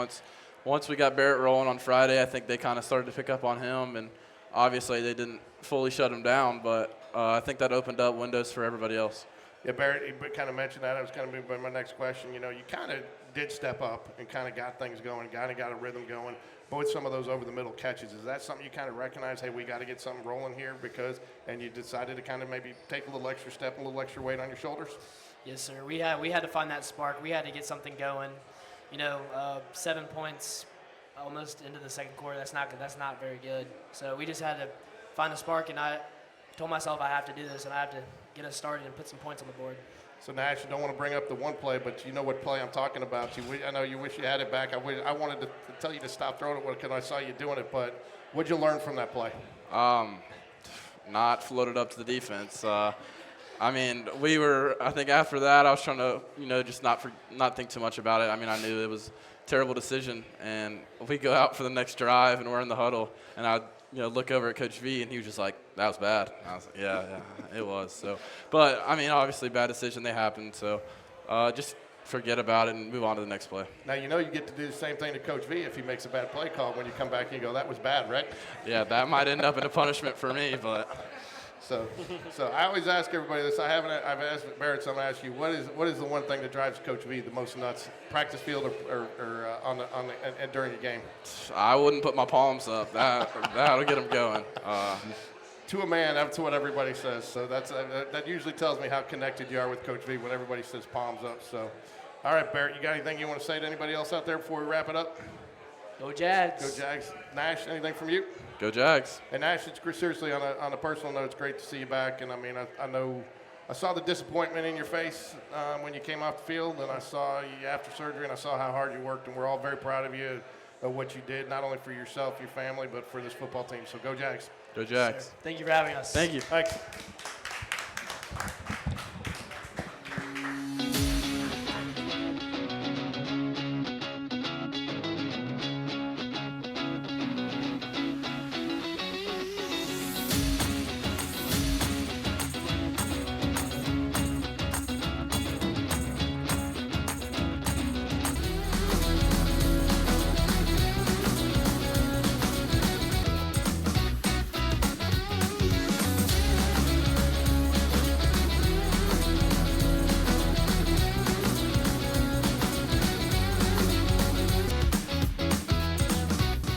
once we got Barrett rolling on Friday, I think they kind of started to pick up on him, and obviously they didn't fully shut him down, but I think that opened up windows for everybody else. Yeah, Barrett, you kind of mentioned that. That was kind of my next question. You kind of did step up and kind of got things going, got a rhythm going. But with some of those over-the-middle catches, is that something you kind of recognize, hey, we got to get something rolling here and you decided to kind of maybe take a little extra step, a little extra weight on your shoulders? Yes, sir. We had to find that spark. We had to get something going. 7 points almost into the second quarter, that's not very good. So we just had to find the spark, and I told myself I have to do this, and I have to get us started and put some points on the board. So, Nash, I don't want to bring up the one play, but you know what play I'm talking about. I know you wish you had it back. I wanted to tell you to stop throwing it because I saw you doing it, but what'd you learn from that play? Not floated up to the defense. I think after that I was trying to, just not think too much about it. I mean, I knew it was a terrible decision, and we go out for the next drive, and we're in the huddle, and I look over at Coach V, and he was just like, that was bad. I was like, yeah, it was. So, but, I mean, obviously bad decision, they happened. So just forget about it and move on to the next play. Now, you get to do the same thing to Coach V if he makes a bad play call. When you come back and you go, that was bad, right? Yeah, that might end up in a punishment for me, but. So I always ask everybody this. I've asked Barrett, so I'm going to ask you, what is the one thing that drives Coach V the most nuts, practice field or during the game? I wouldn't put my palms up. That'll get him going. To a man, that's what everybody says. So that usually tells me how connected you are with Coach V when everybody says palms up. So, all right, Barrett, you got anything you want to say to anybody else out there before we wrap it up? Go Jags. Go Jags. Nash, anything from you? Go Jags. And Nash, it's seriously on a personal note, it's great to see you back. And I mean, I know I saw the disappointment in your face when you came off the field, and I saw you after surgery, and I saw how hard you worked, and we're all very proud of you of what you did, not only for yourself, your family, but for this football team. So go Jags. Go Jags. Sure. Thank you for having us. Thank you. Thanks.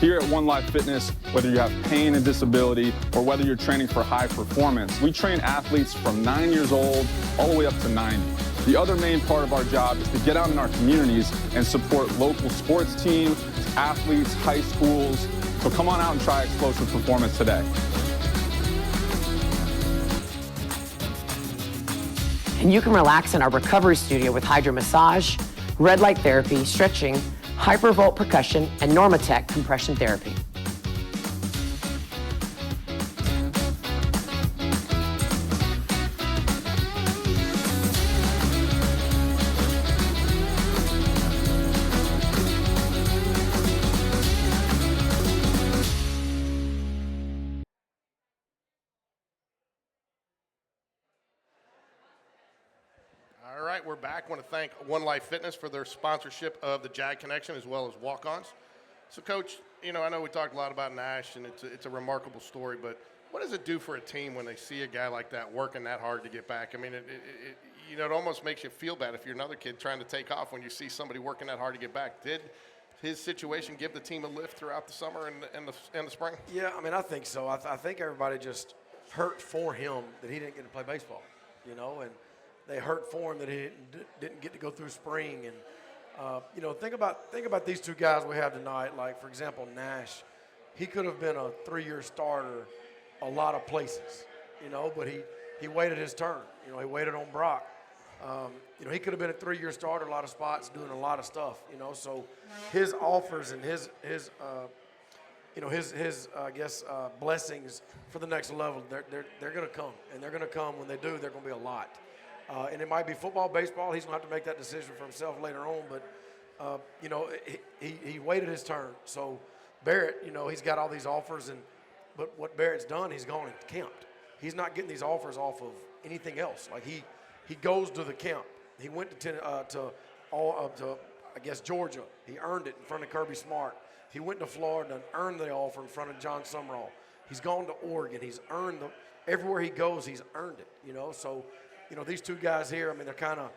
Here at One Life Fitness, whether you have pain and disability or whether you're training for high performance, we train athletes from 9 years old all the way up to 90. The other main part of our job is to get out in our communities and support local sports teams, athletes, high schools. So come on out and try explosive performance today. And you can relax in our recovery studio with hydro massage, red light therapy, stretching, hypervolt percussion, and Normatec compression therapy. All right, we're back. I want to thank One Life Fitness for their sponsorship of the JAG Connection as well as walk-ons. So, Coach, I know we talked a lot about Nash, and it's a remarkable story, but what does it do for a team when they see a guy like that working that hard to get back? I mean, it almost makes you feel bad if you're another kid trying to take off when you see somebody working that hard to get back. Did his situation give the team a lift throughout the summer and the spring? Yeah, I mean, I think so. I think everybody just hurt for him that he didn't get to play baseball, and they hurt for him that he didn't get to go through spring. And, think about these two guys we have tonight. Like, for example, Nash. He could have been a 3-year starter a lot of places, but he waited his turn. He waited on Brock. He could have been a 3-year starter a lot of spots doing a lot of stuff, So his offers and his blessings for the next level, they're going to come. And they're going to come. When they do, they're going to be a lot. And it might be football, baseball. He's going to have to make that decision for himself later on. But, he waited his turn. So Barrett, he's got all these offers. But what Barrett's done, he's gone and camped. He's not getting these offers off of anything else. Like, he goes to the camp. He went to Georgia. He earned it in front of Kirby Smart. He went to Florida and earned the offer in front of John Summerall. He's gone to Oregon. He's earned everywhere he goes, he's earned it, So, these two guys here, I mean, they're kind of,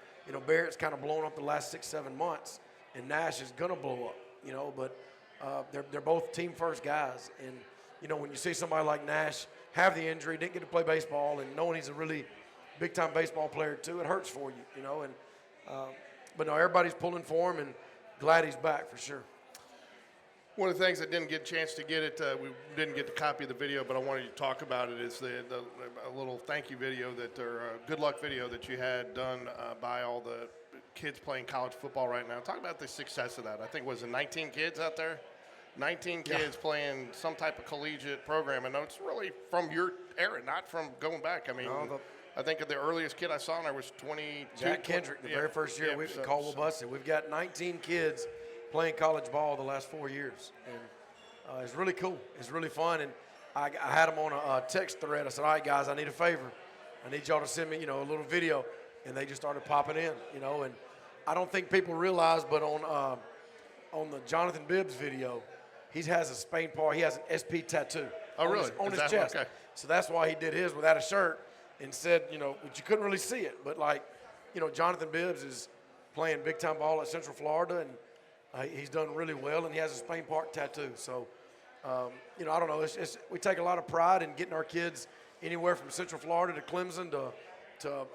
Barrett's kind of blown up the last 6-7 months, and Nash is going to blow up, but they're both team first guys. And, when you see somebody like Nash have the injury, didn't get to play baseball, and knowing he's a really big-time baseball player too, it hurts for you, but no, everybody's pulling for him, and glad he's back for sure. One of the things I didn't get a chance to get it, we didn't get to copy the video, but I wanted you to talk about it, is a little thank you video or a good luck video that you had done by all the kids playing college football right now. Talk about the success of that. I think, was it 19 kids out there? 19 kids playing some type of collegiate program. And it's really from your era, not from going back. I mean, I think the earliest kid I saw in there was 22. Jack Kendrick, the very first year we Caldwell Bussey. We've got 19 kids playing college ball the last 4 years, and it's really cool. It's really fun, and I had them on a text thread. I said, all right, guys, I need a favor. I need y'all to send me, a little video, and they just started popping in, and I don't think people realize, but on the Jonathan Bibbs video, he has a Spain part. He has an SP tattoo on his chest. Okay. So that's why he did his without a shirt and said, but you couldn't really see it, but Jonathan Bibbs is playing big-time ball at Central Florida, and he's done really well, and he has a Spain Park tattoo. So, I don't know. We take a lot of pride in getting our kids anywhere from Central Florida to Clemson to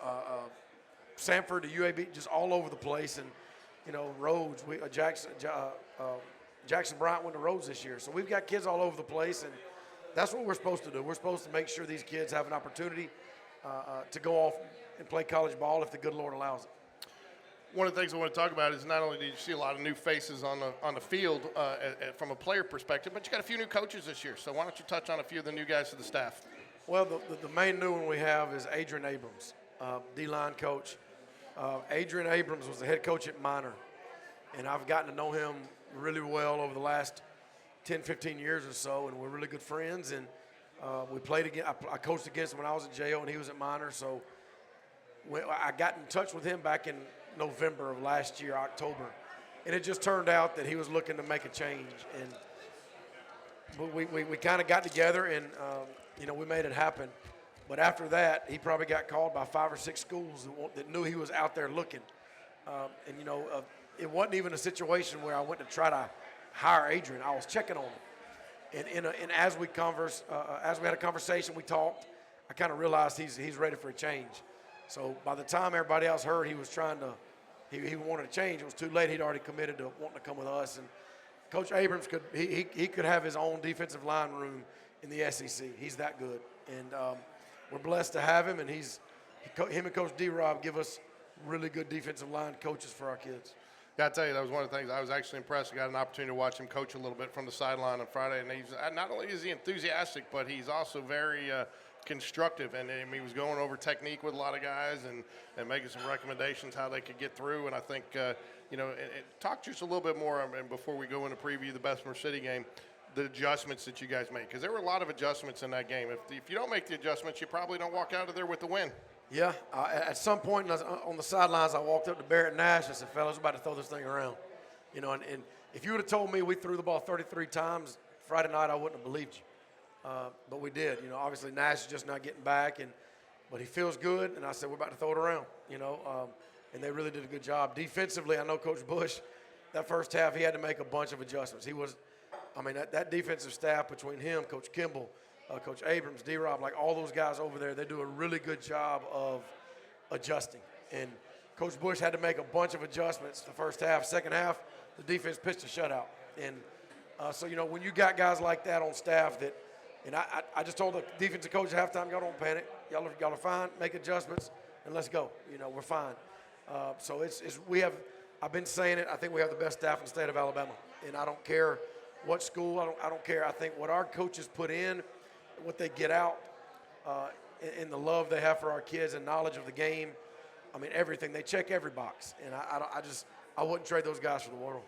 Sanford to UAB, just all over the place. And, Rhodes, Jackson Bryant went to Rhodes this year. So we've got kids all over the place, and that's what we're supposed to do. We're supposed to make sure these kids have an opportunity to go off and play college ball if the good Lord allows it. One of the things I want to talk about is not only did you see a lot of new faces on the field from a player perspective, but you got a few new coaches this year. So why don't you touch on a few of the new guys to the staff? Well, the main new one we have is Adrian Abrams, D-line coach. Adrian Abrams was the head coach at Minor, and I've gotten to know him really well over the last 10, 15 years or so, and we're really good friends. And we played again. I coached against him when I was at JO, and he was at Minor. So I got in touch with him back in November of last year, October, and it just turned out that he was looking to make a change, and we kind of got together, and we made it happen. But after that, he probably got called by 5 or 6 schools that knew he was out there looking, it wasn't even a situation where I went to try to hire Adrian. I was checking on him, And as we had a conversation, we talked, I kind of realized he's ready for a change. So by the time everybody else heard he was he wanted to change, it was too late. He'd already committed to wanting to come with us. And Coach Abrams could have his own defensive line room in the SEC. He's that good. And we're blessed to have him, and him and Coach D-Rob give us really good defensive line coaches for our kids. Got to tell you, that was one of the things I was actually impressed. I got an opportunity to watch him coach a little bit from the sideline on Friday, and he's not only is he enthusiastic, but he's also very constructive, and he was going over technique with a lot of guys and making some recommendations how they could get through. And I think, talk to us a little bit more, and before we go into preview the Bessemer City game, the adjustments that you guys made, because there were a lot of adjustments in that game. If you don't make the adjustments, you probably don't walk out of there with the win. Yeah, at some point on the sidelines, I walked up to Barrett and Nash. I said, fellas, we're about to throw this thing around. And if you would have told me we threw the ball 33 times Friday night, I wouldn't have believed you. But we did. Obviously Nash is just not getting back, but he feels good. And I said, we're about to throw it around, and they really did a good job. Defensively, I know Coach Bush, that first half, he had to make a bunch of adjustments. That defensive staff between him, Coach Kimball, Coach Abrams, D-Rob, like all those guys over there, they do a really good job of adjusting. And Coach Bush had to make a bunch of adjustments the first half. Second half, the defense pitched a shutout. And so, when you got guys like that on staff and I just told the defensive coach at halftime, y'all don't panic. Y'all are fine. Make adjustments, and let's go. We're fine. So I've been saying it, I think we have the best staff in the state of Alabama. And I don't care what school, I don't care. I think what our coaches put in, what they get out, and the love they have for our kids and knowledge of the game, everything. They check every box. And I wouldn't trade those guys for the world.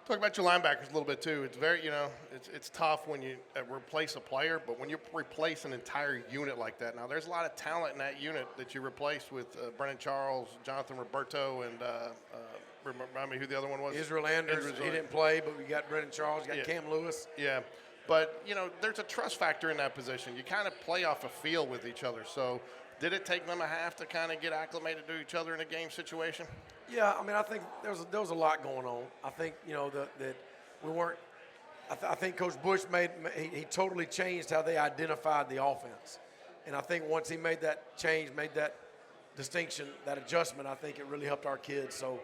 Talk about your linebackers a little bit too. It's very, it's tough when you replace a player, but when you replace an entire unit like that, now there's a lot of talent in that unit that you replaced with Brennan Charles, Jonathan Roberto, and remind me who the other one was? Israel Anders. He didn't play, but we got Brennan Charles, got Cam Lewis. Yeah. But, there's a trust factor in that position. You kind of play off a feel with each other. So did it take them a half to kind of get acclimated to each other in a game situation? Yeah, I think there was a lot going on. I think, that we weren't – I think Coach Bush he totally changed how they identified the offense. And I think once he made that change, made that distinction, that adjustment, I think it really helped our kids. So,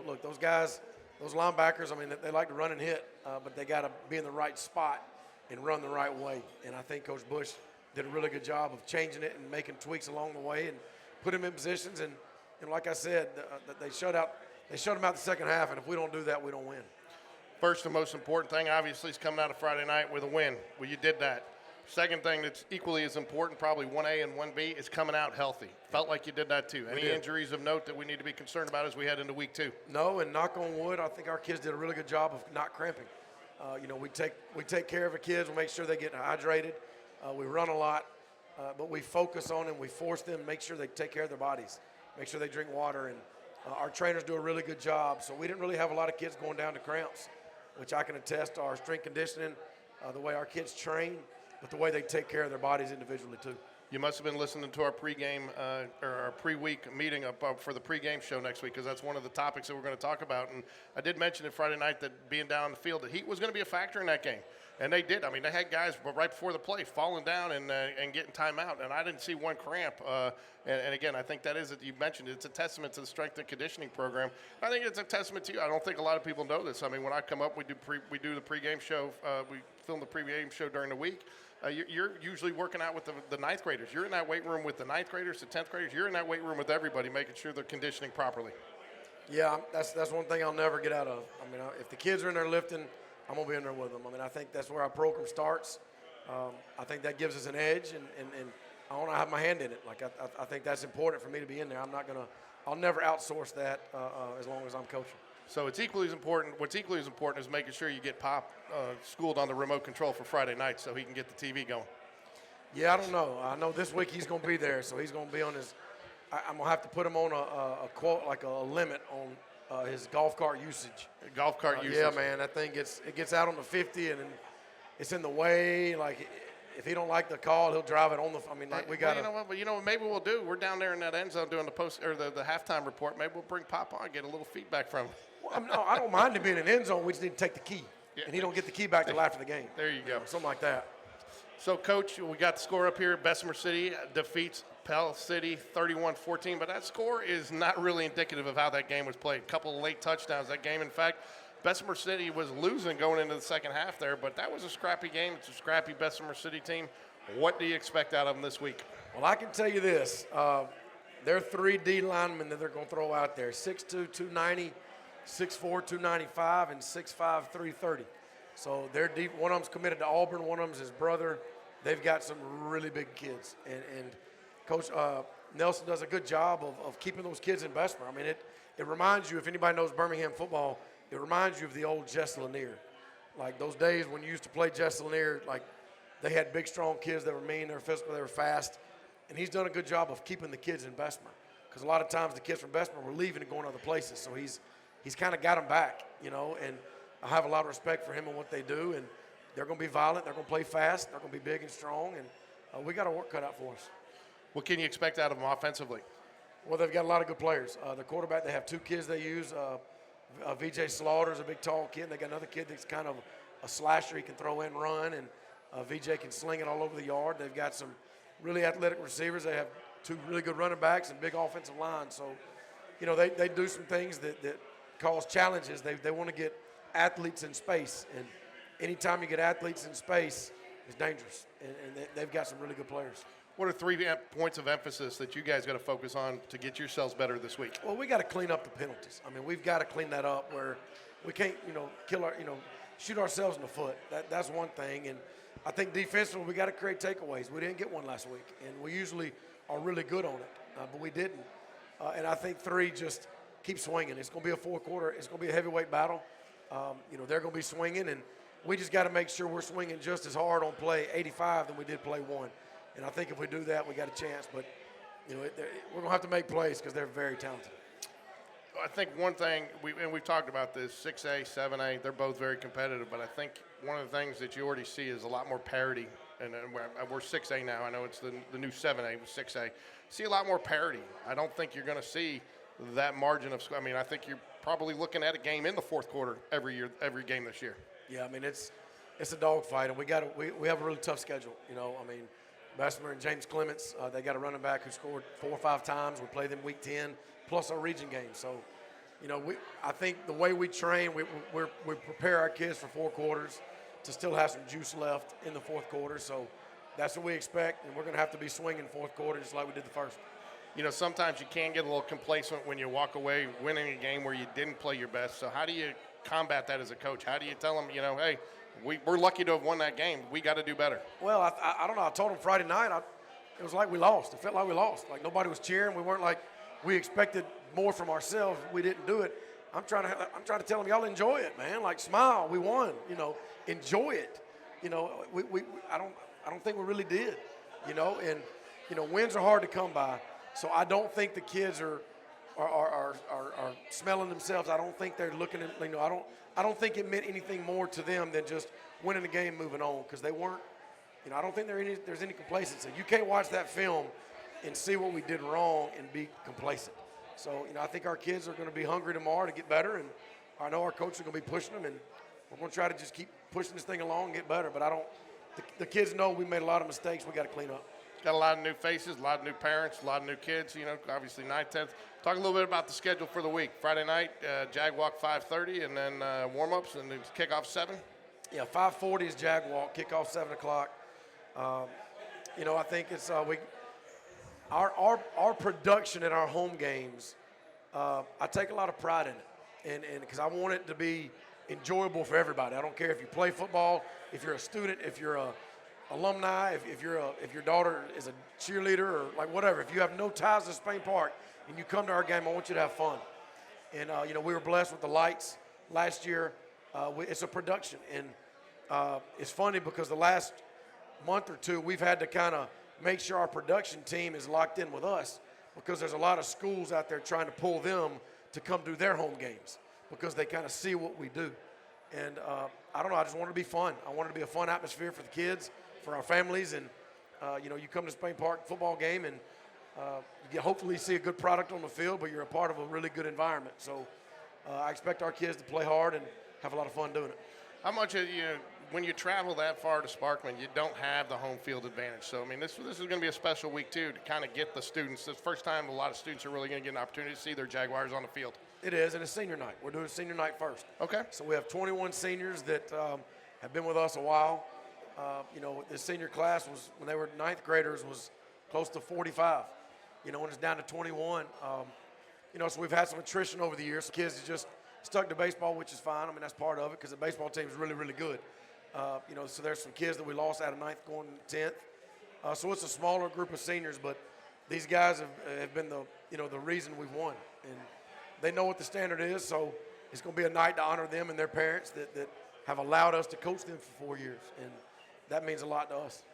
look, those guys – those linebackers, they like to run and hit, but they got to be in the right spot and run the right way. And I think Coach Bush did a really good job of changing it and making tweaks along the way and put him in positions. And like I said, they shut them out the second half, and if we don't do that, we don't win. First and most important thing, obviously, is coming out of Friday night with a win. Well, you did that. Second thing that's equally as important, probably 1A and 1B, is coming out healthy. Felt like you did that too. Any injuries of note that we need to be concerned about as we head into week 2? No, and knock on wood, I think our kids did a really good job of not cramping. We take care of the kids. We make sure they get hydrated. We run a lot, but we focus on them. We force them to make sure they take care of their bodies, make sure they drink water. And our trainers do a really good job. So we didn't really have a lot of kids going down to cramps, which I can attest to our strength conditioning, the way our kids train, but the way they take care of their bodies individually too. You must have been listening to our pregame or our pre-week meeting up for the pregame show next week, because that's one of the topics that we're going to talk about. And I did mention it Friday night that being down the field, the heat was going to be a factor in that game. And they did. They had guys right before the play falling down and getting timeout, and I didn't see one cramp. And again, I think that is, you mentioned, it's a testament to the strength and conditioning program. I think it's a testament to you. I don't think a lot of people know this. When I come up, we do the pregame show. We film the pregame show during the week. You're usually working out with the ninth graders. You're in that weight room with the ninth graders, the 10th graders. You're in that weight room with everybody, making sure they're conditioning properly. Yeah, that's one thing I'll never get out of. If the kids are in there lifting, I'm going to be in there with them. I think that's where our program starts. I think that gives us an edge, and I want to have my hand in it. I think that's important for me to be in there. I'll never outsource that as long as I'm coaching. So it's equally as important. What's equally as important is making sure you get Pop schooled on the remote control for Friday night so he can get the TV going. Yeah, I don't know. I know this week he's going to be there, so he's going to be on his. I'm going to have to put him on a quote, like a limit on his golf cart usage. Golf cart usage. Yeah, man, that thing gets out on the 50 and it's in the way. Like if he don't like the call, he'll drive it on the. We got. You know what? Maybe we'll do. We're down there in that end zone doing the post or the halftime report. Maybe we'll bring Pop on, get a little feedback from him. Well, no, I don't mind him being in the end zone. We just need to take the key. and he don't get the key back till after the game. There you go. Something like that. So, Coach, we got the score up here. Bessemer City defeats Pell City 31-14, but that score is not really indicative of how that game was played. A couple of late touchdowns that game. In fact, Bessemer City was losing going into the second half there, but that was a scrappy game. It's a scrappy Bessemer City team. What do you expect out of them this week? Well, I can tell you this. There are 3 D linemen that they're going to throw out there, 6'2", 290, 6'4", 295, and 6'5", 330. So they're deep. One of them's committed to Auburn. One of them's his brother. They've got some really big kids. And Coach Nelson does a good job of keeping those kids in Bessemer. I mean, it reminds you, if anybody knows Birmingham football, it reminds you of the old Jess Lanier. Like those days when you used to play Jess Lanier, like they had big, strong kids that were mean, they were physical, they were fast. And he's done a good job of keeping the kids in Bessemer. Because a lot of times the kids from Bessemer were leaving and going other places. So he's kind of got them back, you know, and I have a lot of respect for him and what they do, and they're going to be violent, they're going to play fast, they're going to be big and strong, and we got our work cut out for us. What can you expect out of them offensively? Well, they've got a lot of good players. The quarterback, they have 2 kids they use. VJ Slaughter's a big, tall kid, and they got another kid that's kind of a slasher. He can throw and run, and VJ can sling it all over the yard. They've got some really athletic receivers. They have 2 really good running backs and big offensive line. So, you know, they do some things that cause challenges. They want to get athletes in space, and anytime you get athletes in space, it's dangerous, and they've got some really good players. What are 3 points of emphasis that you guys got to focus on to get yourselves better this week? Well, we got to clean up the penalties. I mean, we've got to clean that up where we can't, shoot ourselves in the foot. That's one thing, and I think defensively we got to create takeaways. We didn't get one last week, and we usually are really good on it, but we didn't. And I think 3, just keep swinging. It's going to be a 4th quarter. It's going to be a heavyweight battle. They're going to be swinging, and we just got to make sure we're swinging just as hard on play 85 than we did play 1. And I think if we do that, we got a chance. But, we're going to have to make plays because they're very talented. I think one thing, we've talked about this, 6A, 7A, they're both very competitive, but I think one of the things that you already see is a lot more parity. And we're 6A now. I know it's the new 7A with 6A. See a lot more parity. I don't think you're going to see that margin of – I mean, I think you're probably looking at a game in the 4th quarter every game this year. Yeah, I mean, it's a dogfight, and we have a really tough schedule. I mean, Bessemer and James Clements, they got a running back who scored 4 or 5 times. We play them week 10, plus our region game. So, I think the way we train, we prepare our kids for 4 quarters to still have some juice left in the 4th quarter. So that's what we expect, and we're going to have to be swinging 4th quarter just like we did the 1st. Sometimes you can get a little complacent when you walk away winning a game where you didn't play your best. So how do you combat that as a coach? How do you tell them, hey, we're lucky to have won that game. We got to do better. Well, I don't know. I told them Friday night, it was like we lost. It felt like we lost. Like nobody was cheering. We weren't like we expected more from ourselves. We didn't do it. I'm trying to tell them, y'all enjoy it, man. Like smile. We won. Enjoy it. I don't think we really did. And wins are hard to come by. So I don't think the kids are smelling themselves. I don't think they're looking at, I don't think it meant anything more to them than just winning the game, moving on, because they weren't, I don't think there's any complacency. You can't watch that film and see what we did wrong and be complacent. So, I think our kids are going to be hungry tomorrow to get better, and I know our coaches are going to be pushing them, and we're going to try to just keep pushing this thing along and get better. But the kids know we made a lot of mistakes we got to clean up. Got a lot of new faces, a lot of new parents, a lot of new kids, obviously 9th, 10th. Talk a little bit about the schedule for the week. Friday night, Jag Walk 5:30, and then warm-ups, and then kickoff 7. Yeah, 5:40 is Jag Walk, kickoff 7 o'clock. I think it's our production at our home games, I take a lot of pride in it, and because I want it to be enjoyable for everybody. I don't care if you play football, if you're a student, if you're a alumni, if your daughter is a cheerleader or like whatever. If you have no ties to Spain Park and you come to our game, I want you to have fun. And we were blessed with the lights last year. It's a production, and it's funny because the last month or 2 we've had to kind of make sure our production team is locked in with us, because there's a lot of schools out there trying to pull them to come do their home games because they kind of see what we do. And I don't know, I just want it to be fun. I want it to be a fun atmosphere for the kids, for our families, and you come to Spain Park football game, and you hopefully see a good product on the field, but you're a part of a really good environment. So I expect our kids to play hard and have a lot of fun doing it. how much when you travel that far to Sparkman, you don't have the home field advantage. So, I mean, this is going to be a special week, too, to kind of get the students. It's the first time a lot of students are really going to get an opportunity to see their Jaguars on the field. It is, and it's senior night. We're doing senior night first. Okay. So we have 21 seniors that have been with us a while. The senior class was, when they were ninth graders, was close to 45. And it's down to 21. So we've had some attrition over the years. So kids have just stuck to baseball, which is fine. I mean, that's part of it because the baseball team is really, really good. So there's some kids that we lost out of ninth going to 10th. So it's a smaller group of seniors, but these guys have been the reason we've won. And they know what the standard is, so it's going to be a night to honor them and their parents that have allowed us to coach them for 4 years, and that means a lot to us.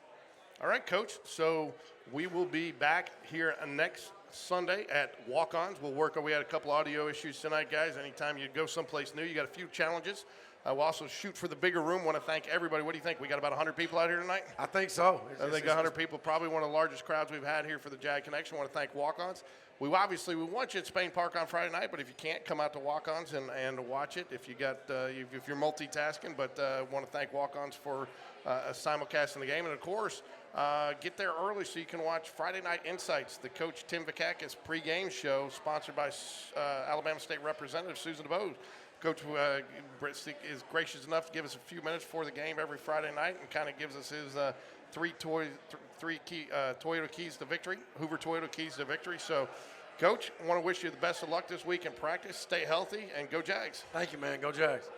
All right, Coach. So we will be back here next Sunday at Walk-Ons. We had a couple audio issues tonight, guys. Anytime you go someplace new, you got a few challenges. We'll also shoot for the bigger room. Want to thank everybody. What do you think? We got about 100 people out here tonight? I think so. I think 100 people, probably one of the largest crowds we've had here for the Jag Connection. Want to thank Walk-Ons. We want you at Spain Park on Friday night, but if you can't, come out to Walk-Ons and watch it if if you're multitasking. But want to thank Walk-Ons for simulcasting the game. And, of course, get there early so you can watch Friday Night Insights, the Coach Tim Vakakes pregame show, sponsored by Alabama State Representative Susan DeBose. Coach is gracious enough to give us a few minutes before the game every Friday night and kind of gives us his three Toyota keys to victory, Hoover Toyota keys to victory. So, Coach, I want to wish you the best of luck this week in practice. Stay healthy and go Jags. Thank you, man. Go Jags.